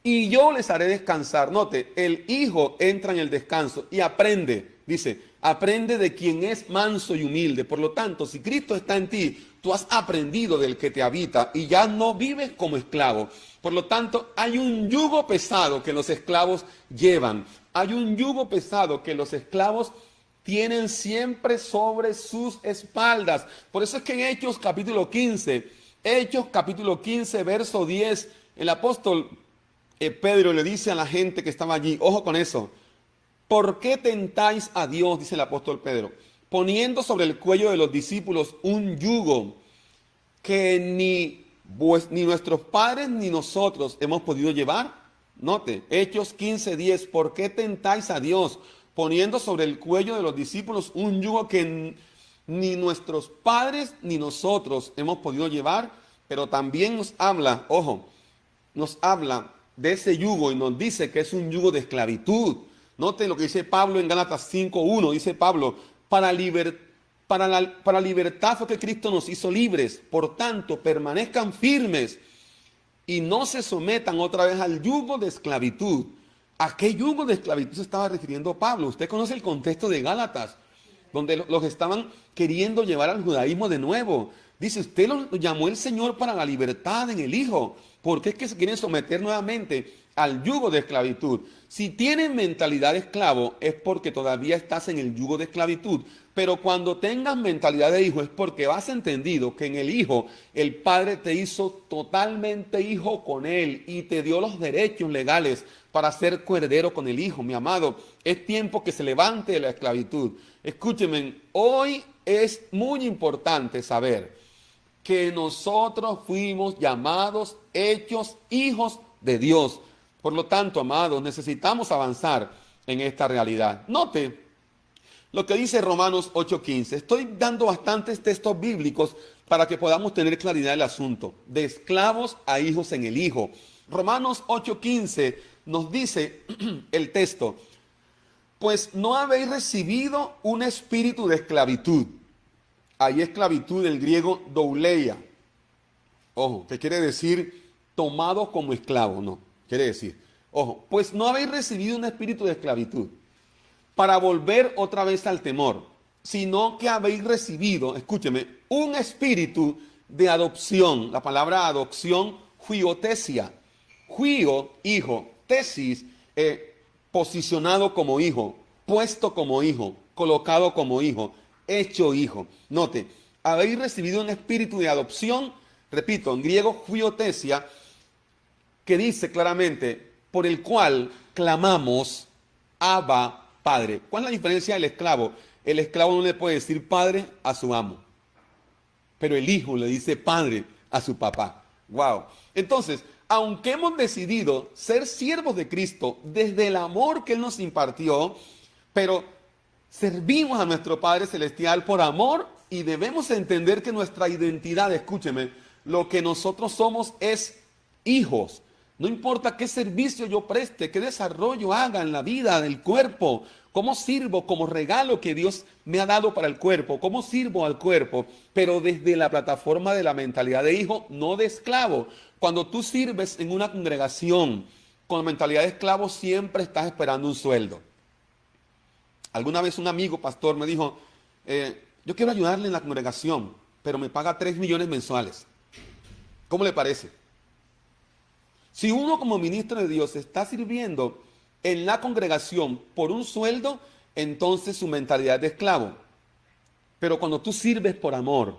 Y yo les haré descansar. Note, el hijo entra en el descanso y aprende. Dice, aprende de quien es manso y humilde. Por lo tanto, si Cristo está en ti, tú has aprendido del que te habita y ya no vives como esclavo. Por lo tanto, hay un yugo pesado que los esclavos llevan. Hay un yugo pesado que los esclavos tienen siempre sobre sus espaldas. Por eso es que en Hechos capítulo 15, verso 10, el apóstol Pedro le dice a la gente que estaba allí, ojo con eso, ¿por qué tentáis a Dios? Dice el apóstol Pedro, poniendo sobre el cuello de los discípulos un yugo que ni pues ni nuestros padres ni nosotros hemos podido llevar. Note, Hechos 15:10, ¿por qué tentáis a Dios poniendo sobre el cuello de los discípulos un yugo que ni nuestros padres ni nosotros hemos podido llevar? Pero también nos habla, ojo, nos habla de ese yugo y nos dice que es un yugo de esclavitud. Note lo que dice Pablo en Gálatas 5:1, dice Pablo, para libertad fue que Cristo nos hizo libres, por tanto permanezcan firmes y no se sometan otra vez al yugo de esclavitud. ¿A qué yugo de esclavitud se estaba refiriendo Pablo? Usted conoce el contexto de Gálatas, donde los estaban queriendo llevar al judaísmo de nuevo. Dice, usted los llamó el Señor para la libertad en el Hijo. ¿Por qué es que se quieren someter nuevamente al yugo de esclavitud? Si tienen mentalidad de esclavo es porque todavía estás en el yugo de esclavitud. Pero cuando tengas mentalidad de hijo es porque has entendido que en el Hijo el Padre te hizo totalmente hijo con Él y te dio los derechos legales para ser coheredero con el Hijo. Mi amado, es tiempo que se levante de la esclavitud. Escúchenme, hoy es muy importante saber que nosotros fuimos llamados, hechos hijos de Dios. Por lo tanto, amados, necesitamos avanzar en esta realidad. Note lo que dice Romanos 8:15. Estoy dando bastantes textos bíblicos para que podamos tener claridad del asunto. De esclavos a hijos en el Hijo. Romanos 8:15 nos dice el texto, pues no habéis recibido un espíritu de esclavitud. Ahí esclavitud del griego douleia. Ojo, ¿qué quiere decir? Tomado como esclavo, no. Quiere decir, ojo, pues no habéis recibido un espíritu de esclavitud para volver otra vez al temor, sino que habéis recibido, escúcheme, un espíritu de adopción. La palabra adopción, huiotesia. Huio, hijo, tesis, posicionado como hijo, puesto como hijo, colocado como hijo, hecho hijo. Note, habéis recibido un espíritu de adopción, repito, en griego huiotesia, que dice claramente, por el cual clamamos, Abba, Padre. ¿Cuál es la diferencia del esclavo? El esclavo no le puede decir padre a su amo, pero el hijo le dice padre a su papá. Wow. Entonces, aunque hemos decidido ser siervos de Cristo desde el amor que Él nos impartió, pero servimos a nuestro Padre Celestial por amor y debemos entender que nuestra identidad, escúcheme, lo que nosotros somos es hijos. No importa qué servicio yo preste, qué desarrollo haga en la vida del cuerpo, cómo sirvo como regalo que Dios me ha dado para el cuerpo, cómo sirvo al cuerpo, pero desde la plataforma de la mentalidad de hijo, no de esclavo. Cuando tú sirves en una congregación con mentalidad de esclavo, siempre estás esperando un sueldo. Alguna vez un amigo pastor me dijo, yo quiero ayudarle en la congregación, pero me paga 3 millones mensuales. ¿Cómo le parece? Si uno como ministro de Dios está sirviendo en la congregación por un sueldo, entonces su mentalidad es de esclavo. Pero cuando tú sirves por amor,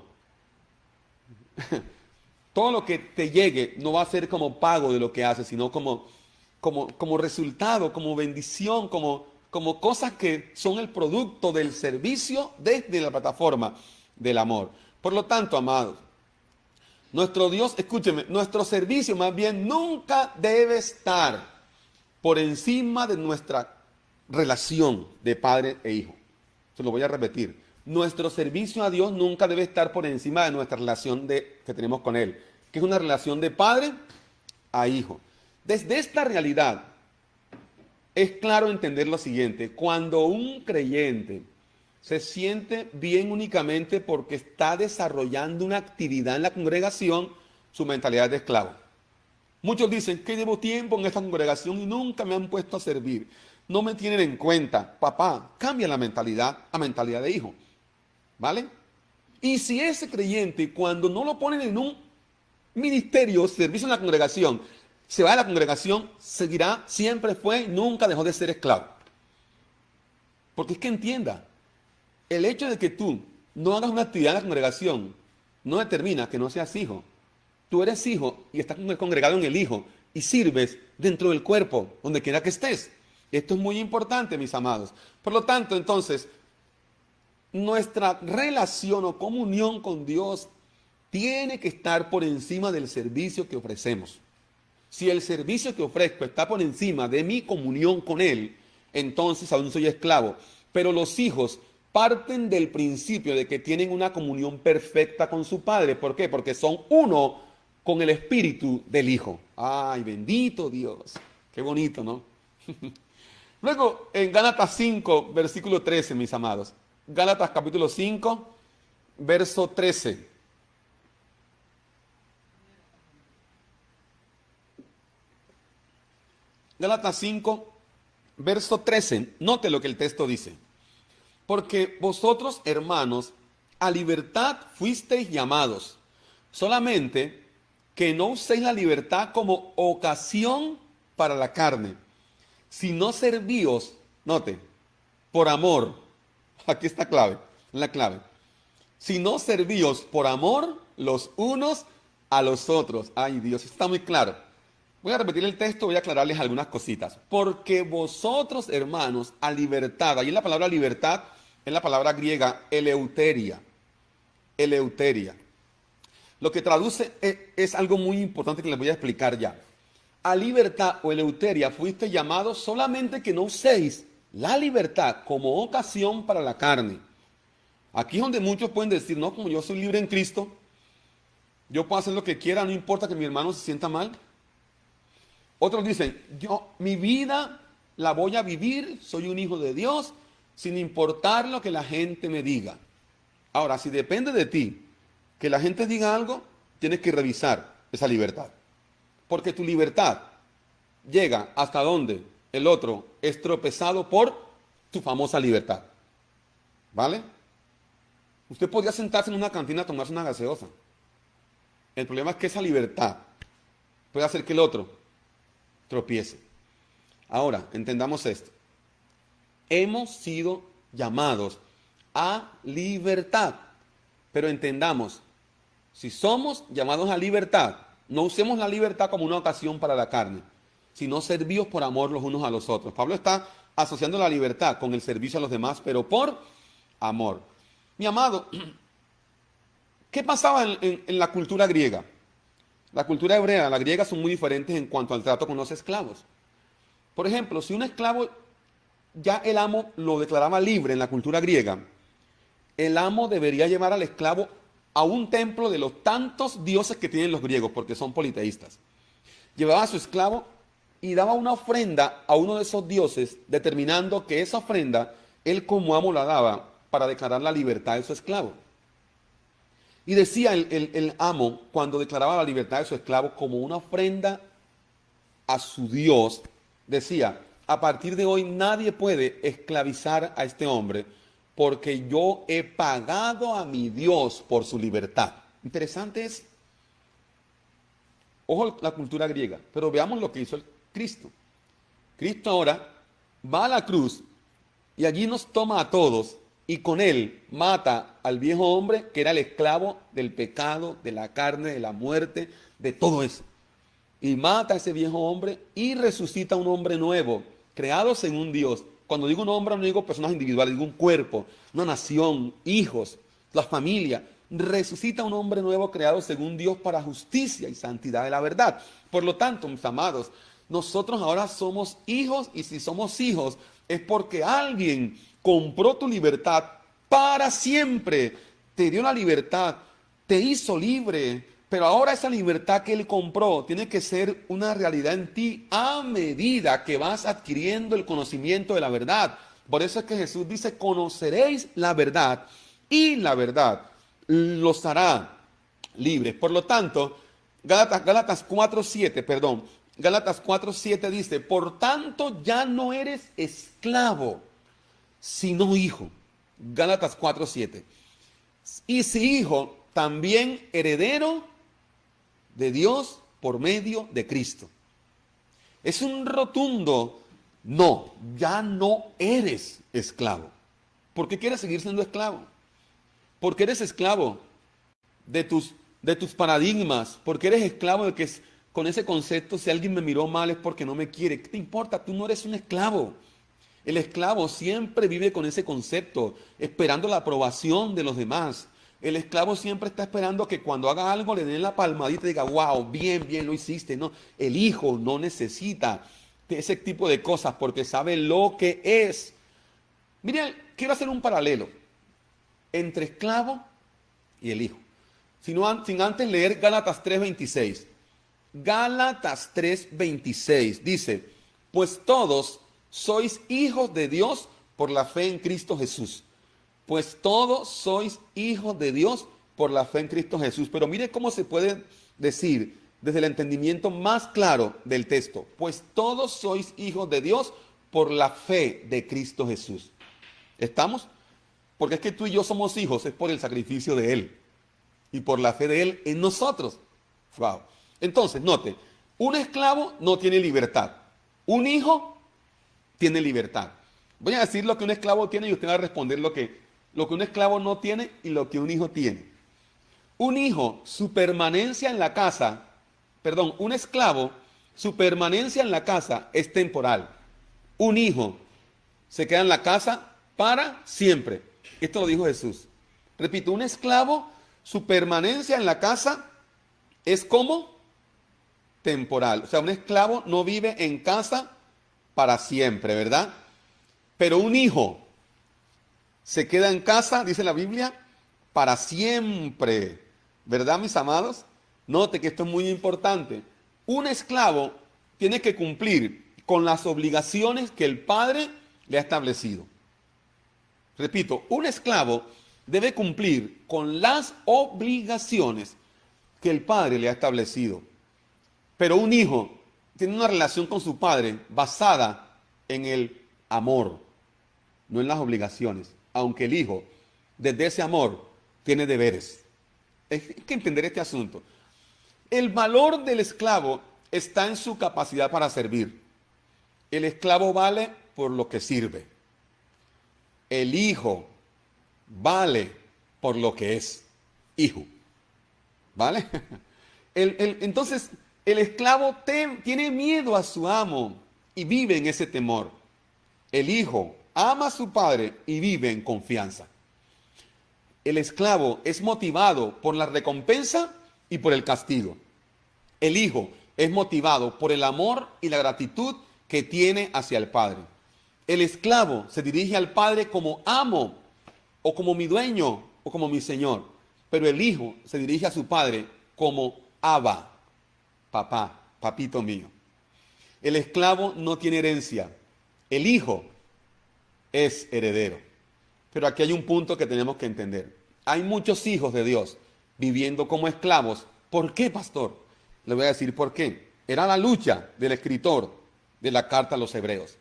todo lo que te llegue no va a ser como pago de lo que haces, sino como resultado, como bendición, como cosas que son el producto del servicio desde la plataforma del amor. Por lo tanto, amados, nuestro Dios, escúcheme, nuestro servicio más bien nunca debe estar por encima de nuestra relación de padre e hijo. Se lo voy a repetir. Nuestro servicio a Dios nunca debe estar por encima de nuestra relación que tenemos con Él, que es una relación de padre a hijo. Desde esta realidad es claro entender lo siguiente. Cuando un creyente se siente bien únicamente porque está desarrollando una actividad en la congregación, su mentalidad es de esclavo. Muchos dicen que llevo tiempo en esta congregación y nunca me han puesto a servir. No me tienen en cuenta. Papá, cambia la mentalidad a mentalidad de hijo. ¿Vale? Y si ese creyente, cuando no lo ponen en un ministerio, servicio en la congregación, se va a la congregación, seguirá, siempre fue y nunca dejó de ser esclavo. Porque es que entienda, el hecho de que tú no hagas una actividad en la congregación no determina que no seas hijo. Tú eres hijo y estás congregado en el Hijo y sirves dentro del cuerpo, donde quiera que estés. Esto es muy importante, mis amados. Por lo tanto, entonces, nuestra relación o comunión con Dios tiene que estar por encima del servicio que ofrecemos. Si el servicio que ofrezco está por encima de mi comunión con Él, entonces aún soy esclavo. Pero los hijos parten del principio de que tienen una comunión perfecta con su Padre. ¿Por qué? Porque son uno con el espíritu del Hijo. ¡Ay, bendito Dios! Qué bonito, ¿no? Luego, en Gálatas 5, versículo 13, mis amados. Gálatas capítulo 5, verso 13. Gálatas 5, verso 13. Note lo que el texto dice. Porque vosotros, hermanos, a libertad fuisteis llamados, solamente que no uséis la libertad como ocasión para la carne, sino servíos, note, por amor. Aquí está la clave. Sino servíos por amor los unos a los otros. Ay, Dios, está muy claro. Voy a repetir el texto, voy a aclararles algunas cositas. Porque vosotros, hermanos, a libertad, ahí en la palabra libertad, es la palabra griega eleuteria. Eleuteria. Lo que traduce es algo muy importante que les voy a explicar ya. A libertad o eleuteria fuiste llamados solamente que no uséis la libertad como ocasión para la carne. Aquí es donde muchos pueden decir, no, como yo soy libre en Cristo, yo puedo hacer lo que quiera, no importa que mi hermano se sienta mal. Otros dicen, mi vida la voy a vivir, soy un hijo de Dios, sin importar lo que la gente me diga. Ahora, si depende de ti que la gente diga algo, tienes que revisar esa libertad. Porque tu libertad llega hasta donde el otro es tropezado por tu famosa libertad. ¿Vale? Usted podría sentarse en una cantina a tomarse una gaseosa. El problema es que esa libertad puede hacer que el otro tropiece. Ahora, entendamos esto. Hemos sido llamados a libertad. Pero entendamos, si somos llamados a libertad, no usemos la libertad como una ocasión para la carne, sino servíos por amor los unos a los otros. Pablo está asociando la libertad con el servicio a los demás, pero por amor. Mi amado, ¿qué pasaba en la cultura griega? La cultura hebrea, la griega son muy diferentes en cuanto al trato con los esclavos. Por ejemplo, si un esclavo ya el amo lo declaraba libre en la cultura griega, el amo debería llevar al esclavo a un templo de los tantos dioses que tienen los griegos, porque son politeístas. Llevaba a su esclavo y daba una ofrenda a uno de esos dioses, determinando que esa ofrenda, él como amo la daba para declarar la libertad de su esclavo. Y decía el amo, cuando declaraba la libertad de su esclavo como una ofrenda a su Dios, decía, a partir de hoy nadie puede esclavizar a este hombre, porque yo he pagado a mi Dios por su libertad. Interesante es, ojo la cultura griega, pero veamos lo que hizo el Cristo. Cristo ahora va a la cruz y allí nos toma a todos y con él mata al viejo hombre que era el esclavo del pecado, de la carne, de la muerte, de todo eso. Y mata a ese viejo hombre y resucita a un hombre nuevo, creado según Dios. Cuando digo un hombre, no digo personas individuales, digo un cuerpo, una nación, hijos, la familia. Resucita un hombre nuevo creado según Dios para justicia y santidad de la verdad. Por lo tanto, mis amados, nosotros ahora somos hijos y si somos hijos es porque alguien compró tu libertad para siempre. Te dio la libertad, te hizo libre. Pero ahora esa libertad que Él compró tiene que ser una realidad en ti a medida que vas adquiriendo el conocimiento de la verdad. Por eso es que Jesús dice, conoceréis la verdad y la verdad los hará libres. Por lo tanto, Gálatas 4:7 dice, por tanto ya no eres esclavo, sino hijo. Gálatas 4:7. Y si hijo, también heredero de Dios por medio de Cristo. Es un rotundo no, ya no eres esclavo. ¿Por qué quieres seguir siendo esclavo? Porque eres esclavo de tus paradigmas, porque eres esclavo de que con ese concepto, si alguien me miró mal es porque no me quiere. ¿Qué te importa? Tú no eres un esclavo. El esclavo siempre vive con ese concepto, esperando la aprobación de los demás. El esclavo siempre está esperando que cuando haga algo le den la palmadita y diga, wow, bien, bien lo hiciste. No, el hijo no necesita de ese tipo de cosas porque sabe lo que es. Miren, quiero hacer un paralelo entre esclavo y el hijo. Sin antes leer Gálatas 3:26. Gálatas 3:26 dice, pues todos sois hijos de Dios por la fe en Cristo Jesús. Pues todos sois hijos de Dios por la fe en Cristo Jesús. Pero mire cómo se puede decir desde el entendimiento más claro del texto. Pues todos sois hijos de Dios por la fe de Cristo Jesús. ¿Estamos? Porque es que tú y yo somos hijos, es por el sacrificio de Él. Y por la fe de Él en nosotros. Wow. Entonces, note, un esclavo no tiene libertad. Un hijo tiene libertad. Voy a decir lo que un esclavo tiene y usted va a responder lo que un esclavo no tiene y lo que un hijo tiene. Un hijo, su permanencia en la casa, un esclavo, su permanencia en la casa es temporal. Un hijo se queda en la casa para siempre. Esto lo dijo Jesús. Repito, un esclavo, su permanencia en la casa es como temporal. O sea, un esclavo no vive en casa para siempre, ¿verdad? Pero un hijo se queda en casa, dice la Biblia, para siempre. ¿Verdad, mis amados? Note que esto es muy importante. Un esclavo tiene que cumplir con las obligaciones que el padre le ha establecido. Repito, un esclavo debe cumplir con las obligaciones que el padre le ha establecido. Pero un hijo tiene una relación con su padre basada en el amor, no en las obligaciones. Aunque el hijo, desde ese amor, tiene deberes. Hay que entender este asunto. El valor del esclavo está en su capacidad para servir. El esclavo vale por lo que sirve. El hijo vale por lo que es hijo. ¿Vale? Entonces, el esclavo tiene miedo a su amo y vive en ese temor. El hijo ama a su padre y vive en confianza. El esclavo es motivado por la recompensa y por el castigo. El hijo es motivado por el amor y la gratitud que tiene hacia el padre. El esclavo se dirige al padre como amo, o como mi dueño, o como mi señor. Pero el hijo se dirige a su padre como Abba, papá, papito mío. El esclavo no tiene herencia. El hijo es heredero. Pero aquí hay un punto que tenemos que entender. Hay muchos hijos de Dios viviendo como esclavos. ¿Por qué, pastor? Le voy a decir por qué. Era la lucha del escritor de la carta a los Hebreos.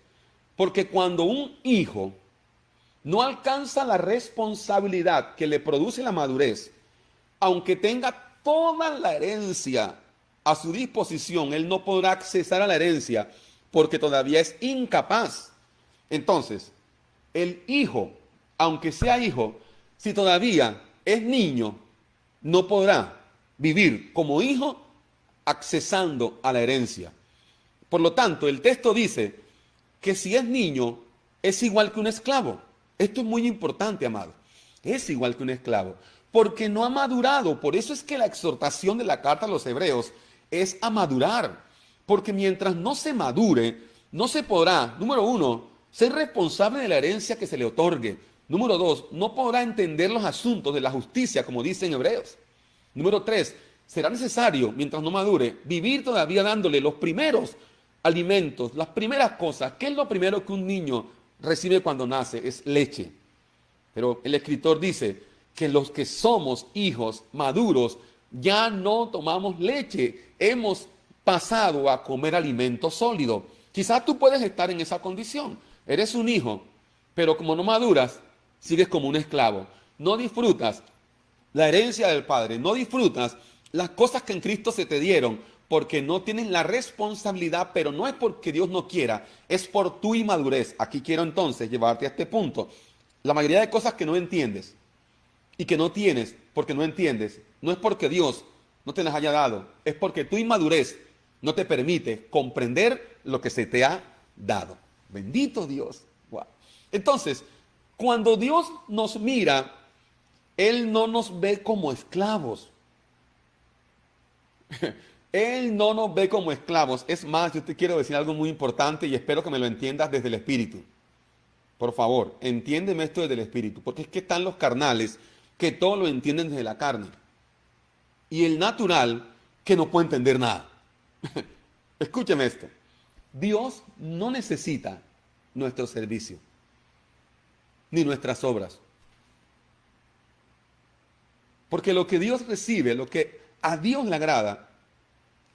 Porque cuando un hijo no alcanza la responsabilidad que le produce la madurez, aunque tenga toda la herencia a su disposición, él no podrá accesar a la herencia porque todavía es incapaz. Entonces, el hijo, aunque sea hijo, si todavía es niño, no podrá vivir como hijo accesando a la herencia. Por lo tanto, el texto dice que si es niño, es igual que un esclavo. Esto es muy importante, amado. Es igual que un esclavo, porque no ha madurado. Por eso es que la exhortación de la carta a los Hebreos es a madurar. Porque mientras no se madure, no se podrá, número uno, ser responsable de la herencia que se le otorgue. Número dos, no podrá entender los asuntos de la justicia, como dice en Hebreos. Número tres, será necesario, mientras no madure, vivir todavía dándole los primeros alimentos, las primeras cosas. ¿Qué es lo primero que un niño recibe cuando nace? Es leche. Pero el escritor dice que los que somos hijos maduros ya no tomamos leche, hemos pasado a comer alimento sólido. Quizás tú puedes estar en esa condición. Eres un hijo, pero como no maduras, sigues como un esclavo. No disfrutas la herencia del Padre, no disfrutas las cosas que en Cristo se te dieron, porque no tienes la responsabilidad, pero no es porque Dios no quiera, es por tu inmadurez. Aquí quiero entonces llevarte a este punto. La mayoría de cosas que no entiendes y que no tienes porque no entiendes, no es porque Dios no te las haya dado, es porque tu inmadurez no te permite comprender lo que se te ha dado. Bendito Dios. Wow. Entonces, cuando Dios nos mira, Él no nos ve como esclavos. Él no nos ve como esclavos. Es más, yo te quiero decir algo muy importante y espero que me lo entiendas desde el Espíritu. Por favor, entiéndeme esto desde el Espíritu, porque es que están los carnales que todo lo entienden desde la carne. Y el natural que no puede entender nada. Escúcheme esto. Dios no necesita nuestro servicio, ni nuestras obras. Porque lo que Dios recibe, lo que a Dios le agrada,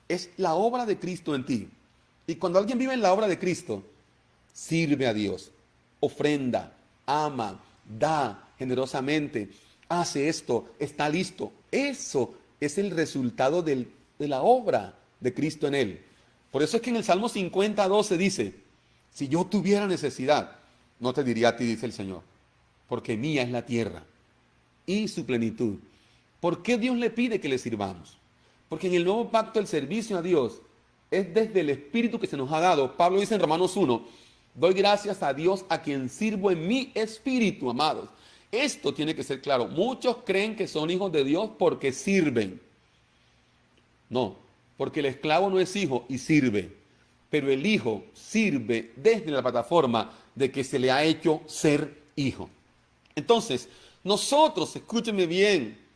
es la obra de Cristo en ti. Y cuando alguien vive en la obra de Cristo, sirve a Dios, ofrenda, ama, da generosamente, hace esto, está listo. Eso es el resultado de la obra de Cristo en él. Por eso es que en el Salmo 50:12 dice, si yo tuviera necesidad, no te diría a ti, dice el Señor, porque mía es la tierra y su plenitud. ¿Por qué Dios le pide que le sirvamos? Porque en el nuevo pacto el servicio a Dios es desde el Espíritu que se nos ha dado. Pablo dice en Romanos 1, doy gracias a Dios a quien sirvo en mi espíritu, amados. Esto tiene que ser claro. Muchos creen que son hijos de Dios porque sirven. No, porque el esclavo no es hijo y sirve. Pero el hijo sirve desde la plataforma de que se le ha hecho ser hijo. Entonces, nosotros, escúcheme bien,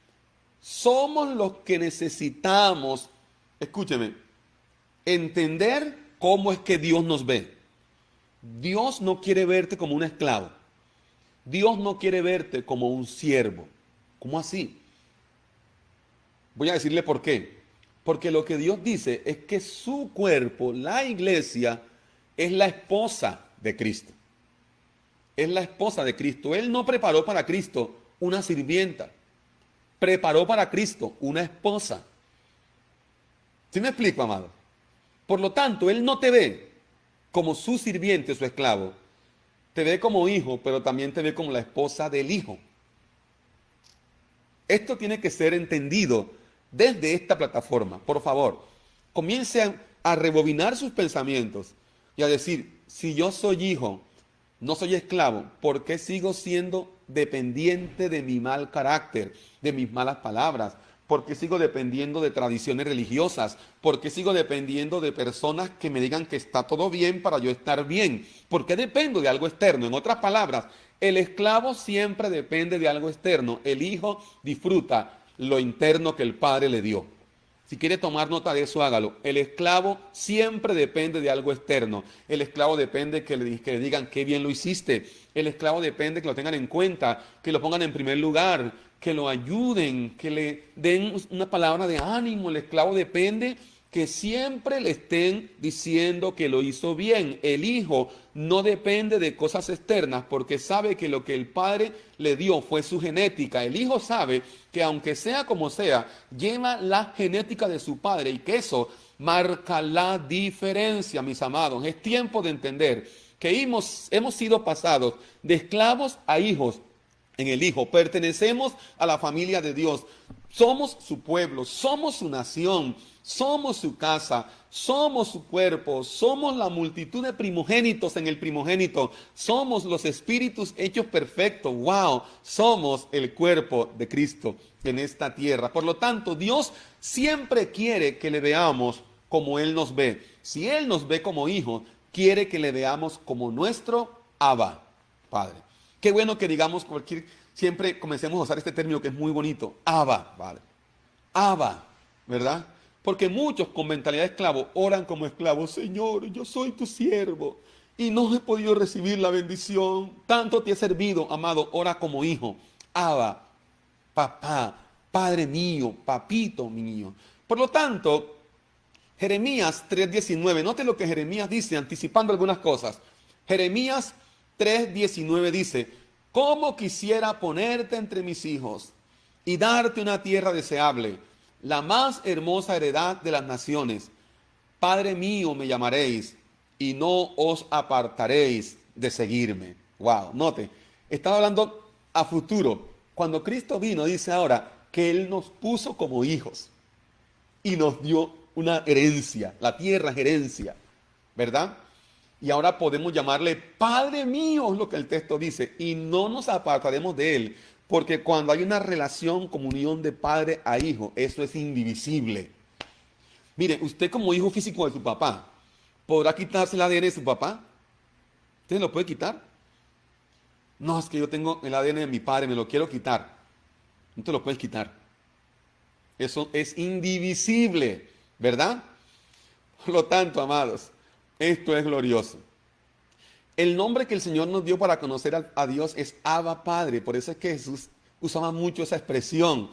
somos los que necesitamos, escúcheme, entender cómo es que Dios nos ve. Dios no quiere verte como un esclavo. Dios no quiere verte como un siervo. ¿Cómo así? Voy a decirle por qué. Porque lo que Dios dice es que su cuerpo, la iglesia, es la esposa de Cristo. Es la esposa de Cristo. Él no preparó para Cristo una sirvienta. Preparó para Cristo una esposa. ¿Sí me explico, amado? Por lo tanto, Él no te ve como su sirviente, su esclavo. Te ve como hijo, pero también te ve como la esposa del hijo. Esto tiene que ser entendido desde esta plataforma. Por favor, comience a rebobinar sus pensamientos y a decir, si yo soy hijo, no soy esclavo, ¿por qué sigo siendo dependiente de mi mal carácter, de mis malas palabras? ¿Por qué sigo dependiendo de tradiciones religiosas? ¿Por qué sigo dependiendo de personas que me digan que está todo bien para yo estar bien? ¿Por qué dependo de algo externo? En otras palabras, el esclavo siempre depende de algo externo. El hijo disfruta lo interno que el padre le dio. Si quiere tomar nota de eso, hágalo. El esclavo siempre depende de algo externo. El esclavo depende que le digan qué bien lo hiciste. El esclavo depende que lo tengan en cuenta, que lo pongan en primer lugar, que lo ayuden, que le den una palabra de ánimo. El esclavo depende que siempre le estén diciendo que lo hizo bien. El hijo no depende de cosas externas porque sabe que lo que el padre le dio fue su genética. El hijo sabe que aunque sea como sea, lleva la genética de su padre y que eso marca la diferencia, mis amados. Es tiempo de entender que hemos sido pasados de esclavos a hijos. En el Hijo pertenecemos a la familia de Dios. Somos su pueblo, somos su nación, somos su casa, somos su cuerpo, somos la multitud de primogénitos en el primogénito, somos los espíritus hechos perfectos. ¡Wow! Somos el cuerpo de Cristo en esta tierra. Por lo tanto, Dios siempre quiere que le veamos como Él nos ve. Si Él nos ve como hijo, quiere que le veamos como nuestro Abba, Padre. Qué bueno que digamos, siempre comencemos a usar este término que es muy bonito, Abba, ¿vale? Abba, ¿verdad? Porque muchos con mentalidad de esclavo oran como esclavos, Señor, yo soy tu siervo y no he podido recibir la bendición. Tanto te he servido, amado, ora como hijo. Abba, papá, Padre mío, papito mío. Por lo tanto, Jeremías 3:19, note lo que Jeremías dice, anticipando algunas cosas. Jeremías 3:19 dice, ¿cómo quisiera ponerte entre mis hijos y darte una tierra deseable, la más hermosa heredad de las naciones? Padre mío me llamaréis y no os apartaréis de seguirme. Wow, note, estaba hablando a futuro. Cuando Cristo vino, dice ahora que Él nos puso como hijos y nos dio una herencia, la tierra es herencia, ¿verdad? Y ahora podemos llamarle Padre mío, es lo que el texto dice, y no nos apartaremos de Él, Porque cuando hay una relación, comunión de padre a hijo, eso es indivisible. Mire, usted como hijo físico de su papá, ¿podrá quitarse el ADN de su papá? ¿Usted lo puede quitar? No, es que yo tengo el ADN de mi padre, me lo quiero quitar. No te lo puedes quitar. Eso es indivisible, ¿verdad? Por lo tanto, amados, esto es glorioso. El nombre que el Señor nos dio para conocer a Dios es Abba Padre. Por eso es que Jesús usaba mucho esa expresión.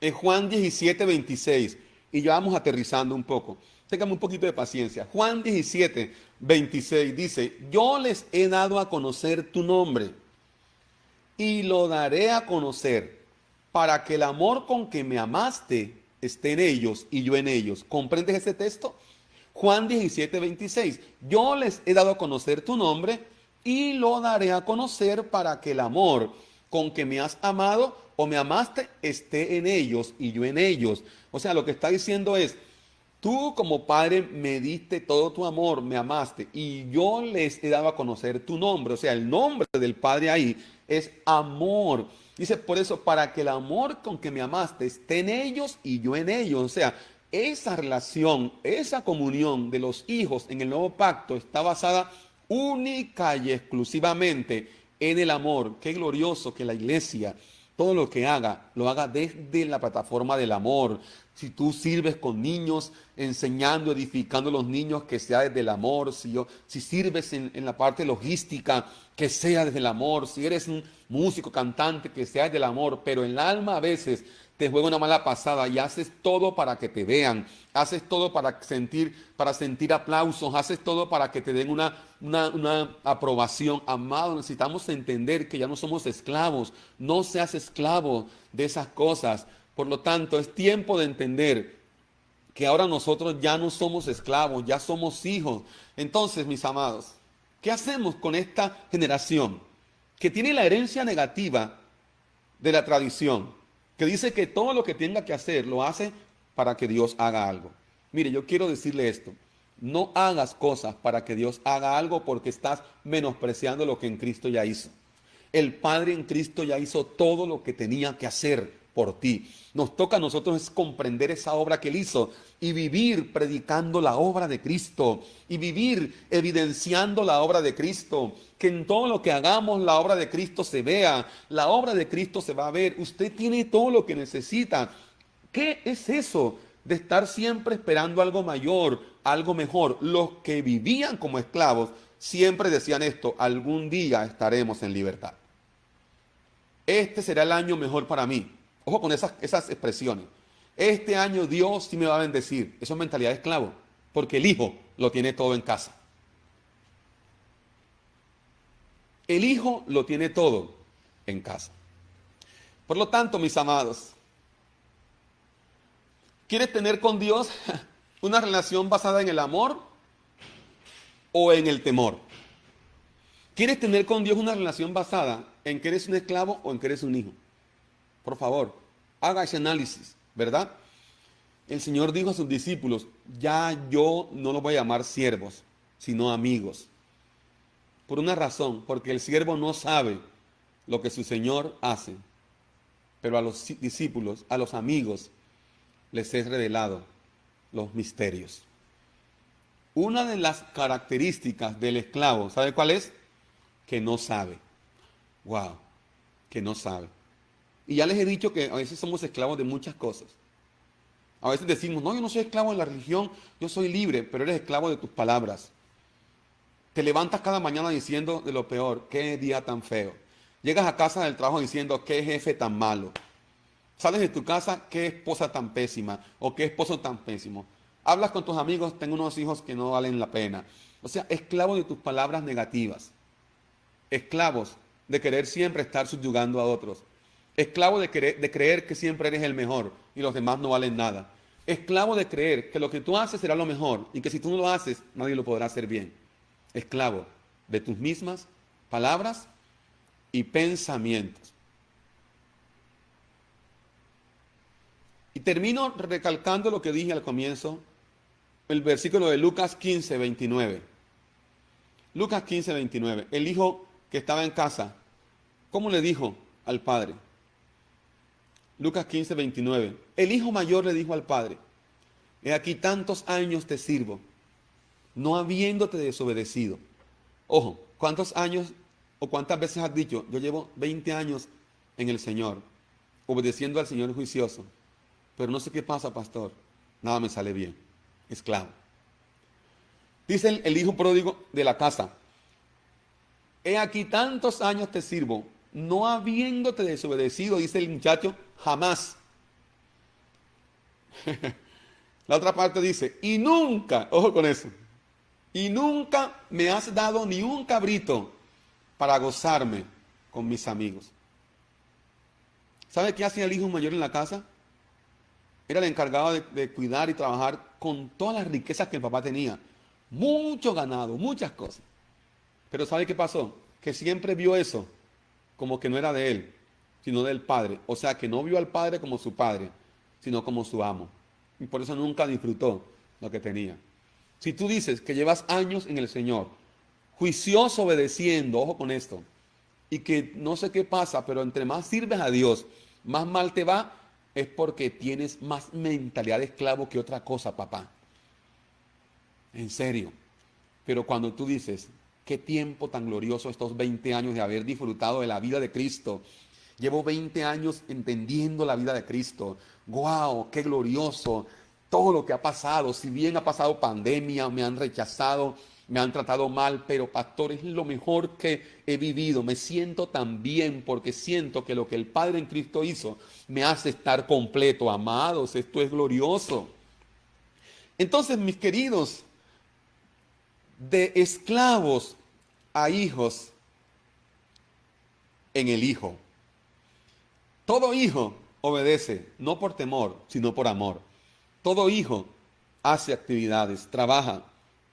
En Juan 17, 26. Y ya vamos aterrizando un poco. Téngame un poquito de paciencia. Juan 17, 26 dice, yo les he dado a conocer tu nombre y lo daré a conocer para que el amor con que me amaste esté en ellos y yo en ellos. ¿Comprendes ese texto? Juan 17, 26. Yo les he dado a conocer tu nombre y lo daré a conocer para que el amor con que me has amado o me amaste esté en ellos y yo en ellos. O sea, lo que está diciendo es, tú como padre me diste todo tu amor, me amaste y yo les he dado a conocer tu nombre. O sea, el nombre del Padre ahí es amor. Dice, por eso, para que el amor con que me amaste esté en ellos y yo en ellos. O sea, esa relación, esa comunión de los hijos en el nuevo pacto está basada única y exclusivamente en el amor. Qué glorioso que la iglesia, todo lo que haga, lo haga desde la plataforma del amor. Si tú sirves con niños, enseñando, edificando a los niños, que sea desde el amor. Si sirves en la parte logística, que sea desde el amor. Si eres un músico, cantante, que sea desde el amor. Pero el alma a veces te juega una mala pasada y haces todo para que te vean. Haces todo para sentir aplausos. Haces todo para que te den una aprobación. Amado, necesitamos entender que ya no somos esclavos. No seas esclavo de esas cosas. Por lo tanto, es tiempo de entender que ahora nosotros ya no somos esclavos, ya somos hijos. Entonces, mis amados, ¿qué hacemos con esta generación que tiene la herencia negativa de la tradición? Que dice que todo lo que tenga que hacer lo hace para que Dios haga algo. Mire, yo quiero decirle esto. No hagas cosas para que Dios haga algo porque estás menospreciando lo que en Cristo ya hizo. El Padre en Cristo ya hizo todo lo que tenía que hacer por ti. Nos toca a nosotros es comprender esa obra que Él hizo y vivir predicando la obra de Cristo y vivir evidenciando la obra de Cristo. Que en todo lo que hagamos la obra de Cristo se vea, la obra de Cristo se va a ver. Usted tiene todo lo que necesita. ¿Qué es eso de estar siempre esperando algo mayor, algo mejor? Los que vivían como esclavos siempre decían esto: algún día estaremos en libertad. Este será el año mejor para mí. Ojo con esas expresiones. Este año Dios sí me va a bendecir. Eso es mentalidad de esclavo, porque el hijo lo tiene todo en casa. El hijo lo tiene todo en casa. Por lo tanto, mis amados, ¿quieres tener con Dios una relación basada en el amor o en el temor? ¿Quieres tener con Dios una relación basada en que eres un esclavo o en que eres un hijo? Por favor, haga ese análisis, ¿verdad? El Señor dijo a sus discípulos, ya yo no los voy a llamar siervos, sino amigos. Por una razón, porque el siervo no sabe lo que su Señor hace, pero a los discípulos, a los amigos, les es revelado los misterios. Una de las características del esclavo, ¿sabe cuál es? Que no sabe. Wow, que no sabe. Y ya les he dicho que a veces somos esclavos de muchas cosas. A veces decimos, no, yo no soy esclavo de la religión, yo soy libre, pero eres esclavo de tus palabras. Te levantas cada mañana diciendo de lo peor, qué día tan feo. Llegas a casa del trabajo diciendo, qué jefe tan malo. Sales de tu casa, qué esposa tan pésima o qué esposo tan pésimo. Hablas con tus amigos, tengo unos hijos que no valen la pena. O sea, esclavo de tus palabras negativas. Esclavos de querer siempre estar subyugando a otros. Esclavo de creer que siempre eres el mejor y los demás no valen nada. Esclavo de creer que lo que tú haces será lo mejor y que si tú no lo haces, nadie lo podrá hacer bien. Esclavo de tus mismas palabras y pensamientos. Y termino recalcando lo que dije al comienzo, el versículo de Lucas 15, 29. Lucas 15, 29. El hijo que estaba en casa, ¿cómo le dijo al padre? Lucas 15, 29. El hijo mayor le dijo al padre, he aquí tantos años te sirvo, no habiéndote desobedecido. Ojo, ¿cuántos años o cuántas veces has dicho, yo llevo 20 años en el Señor, obedeciendo al Señor juicioso, pero no sé qué pasa, pastor, nada me sale bien, esclavo? Dice el hijo pródigo de la casa, he aquí tantos años te sirvo, no habiéndote desobedecido, dice el muchacho, jamás. La otra parte dice, y nunca, ojo con eso, y nunca me has dado ni un cabrito para gozarme con mis amigos. ¿Sabe qué hacía el hijo mayor en la casa? Era el encargado de cuidar y trabajar con todas las riquezas que el papá tenía. Mucho ganado, muchas cosas. Pero ¿sabe qué pasó? Que siempre vio eso como que no era de él, sino del padre. O sea, que no vio al padre como su padre, sino como su amo. Y por eso nunca disfrutó lo que tenía. Si tú dices que llevas años en el Señor, juicioso obedeciendo, ojo con esto, y que no sé qué pasa, pero entre más sirves a Dios, más mal te va, es porque tienes más mentalidad de esclavo que otra cosa, papá. En serio. Pero cuando tú dices, qué tiempo tan glorioso estos 20 años de haber disfrutado de la vida de Cristo. Llevo 20 años entendiendo la vida de Cristo. ¡Guau! ¡Qué glorioso! Todo lo que ha pasado, si bien ha pasado pandemia, me han rechazado, me han tratado mal, pero pastor, es lo mejor que he vivido. Me siento tan bien porque siento que lo que el Padre en Cristo hizo me hace estar completo. Amados, esto es glorioso. Entonces, mis queridos, de esclavos a hijos en el Hijo. Todo hijo obedece, no por temor, sino por amor. Todo hijo hace actividades, trabaja,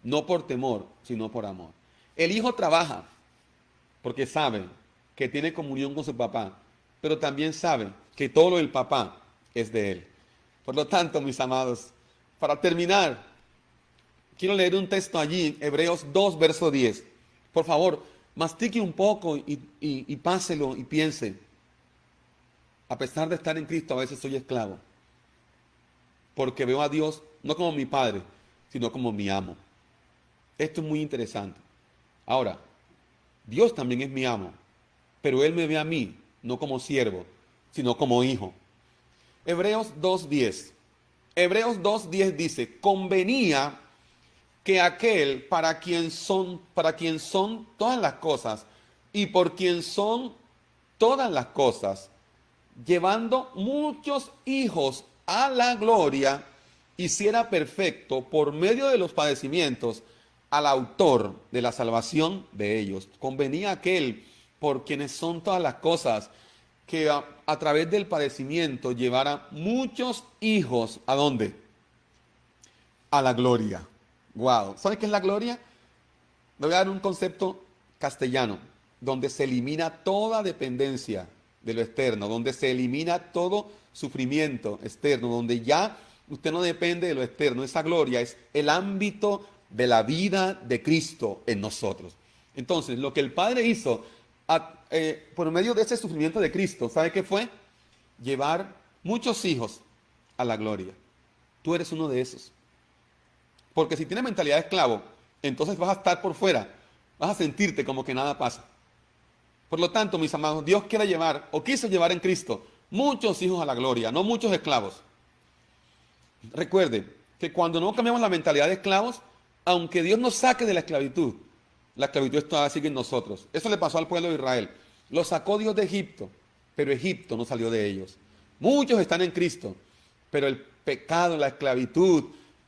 no por temor, sino por amor. El hijo trabaja porque sabe que tiene comunión con su papá, pero también sabe que todo lo del papá es de él. Por lo tanto, mis amados, para terminar, quiero leer un texto allí, Hebreos 2, verso 10. Por favor, mastique un poco y páselo y piense. A pesar de estar en Cristo, a veces soy esclavo. Porque veo a Dios no como mi Padre, sino como mi amo. Esto es muy interesante. Ahora, Dios también es mi amo, pero Él me ve a mí no como siervo, sino como hijo. Hebreos 2.10. Hebreos 2.10 dice, convenía que aquel para quien son todas las cosas y por quien son todas las cosas, llevando muchos hijos a la gloria, hiciera perfecto por medio de los padecimientos al autor de la salvación de ellos. Convenía aquel por quienes son todas las cosas, que a través del padecimiento llevara muchos hijos, ¿a dónde? A la gloria. Wow. ¿Sabes qué es la gloria? Le voy a dar un concepto castellano, donde se elimina toda dependencia de lo externo, donde se elimina todo sufrimiento externo, donde ya usted no depende de lo externo. Esa gloria es el ámbito de la vida de Cristo en nosotros. Entonces, lo que el Padre hizo por medio de ese sufrimiento de Cristo, ¿sabe qué fue? Llevar muchos hijos a la gloria. Tú eres uno de esos. Porque si tienes mentalidad de esclavo, entonces vas a estar por fuera, vas a sentirte como que nada pasa. Por lo tanto, mis amados, Dios quiere llevar, o quiso llevar en Cristo, muchos hijos a la gloria, no muchos esclavos. Recuerde que cuando no cambiamos la mentalidad de esclavos, aunque Dios nos saque de la esclavitud todavía sigue en nosotros. Eso le pasó al pueblo de Israel. Lo sacó Dios de Egipto, pero Egipto no salió de ellos. Muchos están en Cristo, pero el pecado, la esclavitud,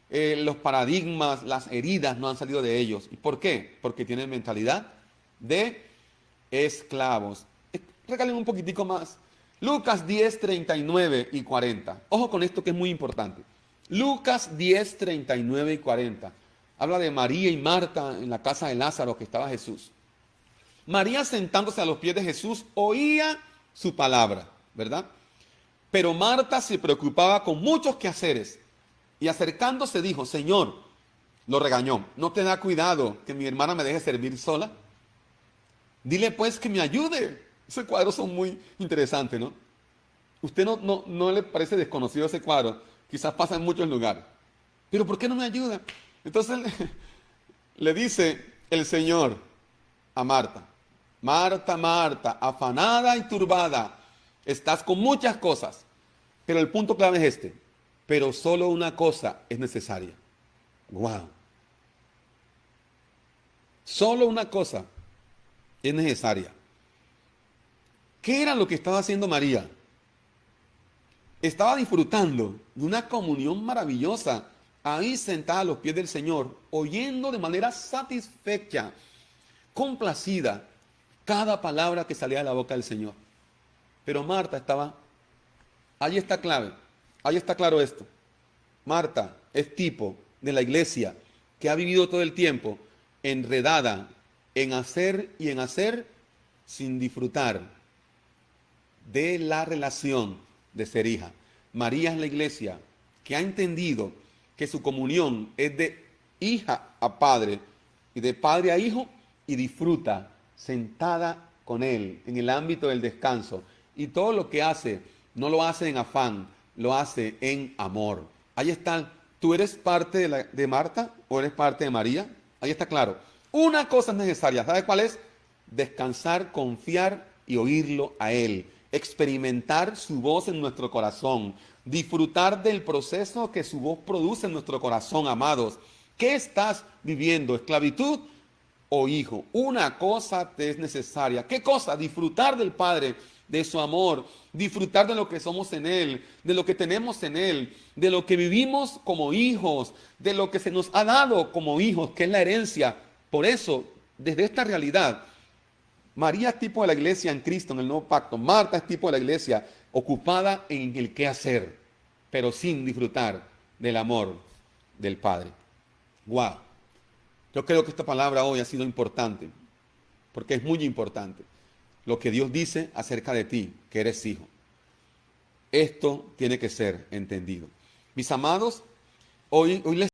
los paradigmas, las heridas no han salido de ellos. ¿Y por qué? Porque tienen mentalidad de esclavos. Regalen un poquitico más. Lucas 10, 39 y 40. Ojo con esto que es muy importante. Lucas 10, 39 y 40. Habla de María y Marta en la casa de Lázaro que estaba Jesús. María, sentándose a los pies de Jesús, oía su palabra, ¿verdad? Pero Marta se preocupaba con muchos quehaceres y acercándose dijo, Señor, lo regañó, ¿no te da cuidado que mi hermana me deje servir sola? Dile pues que me ayude. Esos cuadros son muy interesantes, ¿no? Usted no le parece desconocido ese cuadro. Quizás pasa en muchos lugares. Pero ¿por qué no me ayuda? Entonces le dice el Señor a Marta: Marta, Marta, afanada y turbada, estás con muchas cosas. Pero el punto clave es este: pero solo una cosa es necesaria. Wow. Solo una cosa es necesaria. ¿Qué era lo que estaba haciendo María? Estaba disfrutando de una comunión maravillosa, ahí sentada a los pies del Señor, oyendo de manera satisfecha, complacida, cada palabra que salía de la boca del Señor. Pero Marta estaba, ahí está clave, ahí está claro esto. Marta es tipo de la iglesia que ha vivido todo el tiempo enredada en hacer y en hacer sin disfrutar de la relación de ser hija. María es la iglesia que ha entendido que su comunión es de hija a padre y de padre a hijo, y disfruta sentada con él en el ámbito del descanso. Y todo lo que hace, no lo hace en afán, lo hace en amor. Ahí está. ¿Tú eres parte de Marta o eres parte de María? Ahí está claro. Una cosa es necesaria. ¿Sabes cuál es? Descansar, confiar y oírlo a Él. Experimentar su voz en nuestro corazón. Disfrutar del proceso que su voz produce en nuestro corazón, amados. ¿Qué estás viviendo? ¿Esclavitud o hijo? Una cosa te es necesaria. ¿Qué cosa? Disfrutar del Padre, de su amor, disfrutar de lo que somos en Él, de lo que tenemos en Él, de lo que vivimos como hijos, de lo que se nos ha dado como hijos, que es la herencia. Por eso, desde esta realidad, María es tipo de la iglesia en Cristo, en el nuevo pacto. Marta es tipo de la iglesia ocupada en el qué hacer, pero sin disfrutar del amor del Padre. Wow. Yo creo que esta palabra hoy ha sido importante, porque es muy importante lo que Dios dice acerca de ti, que eres hijo. Esto tiene que ser entendido. Mis amados, hoy les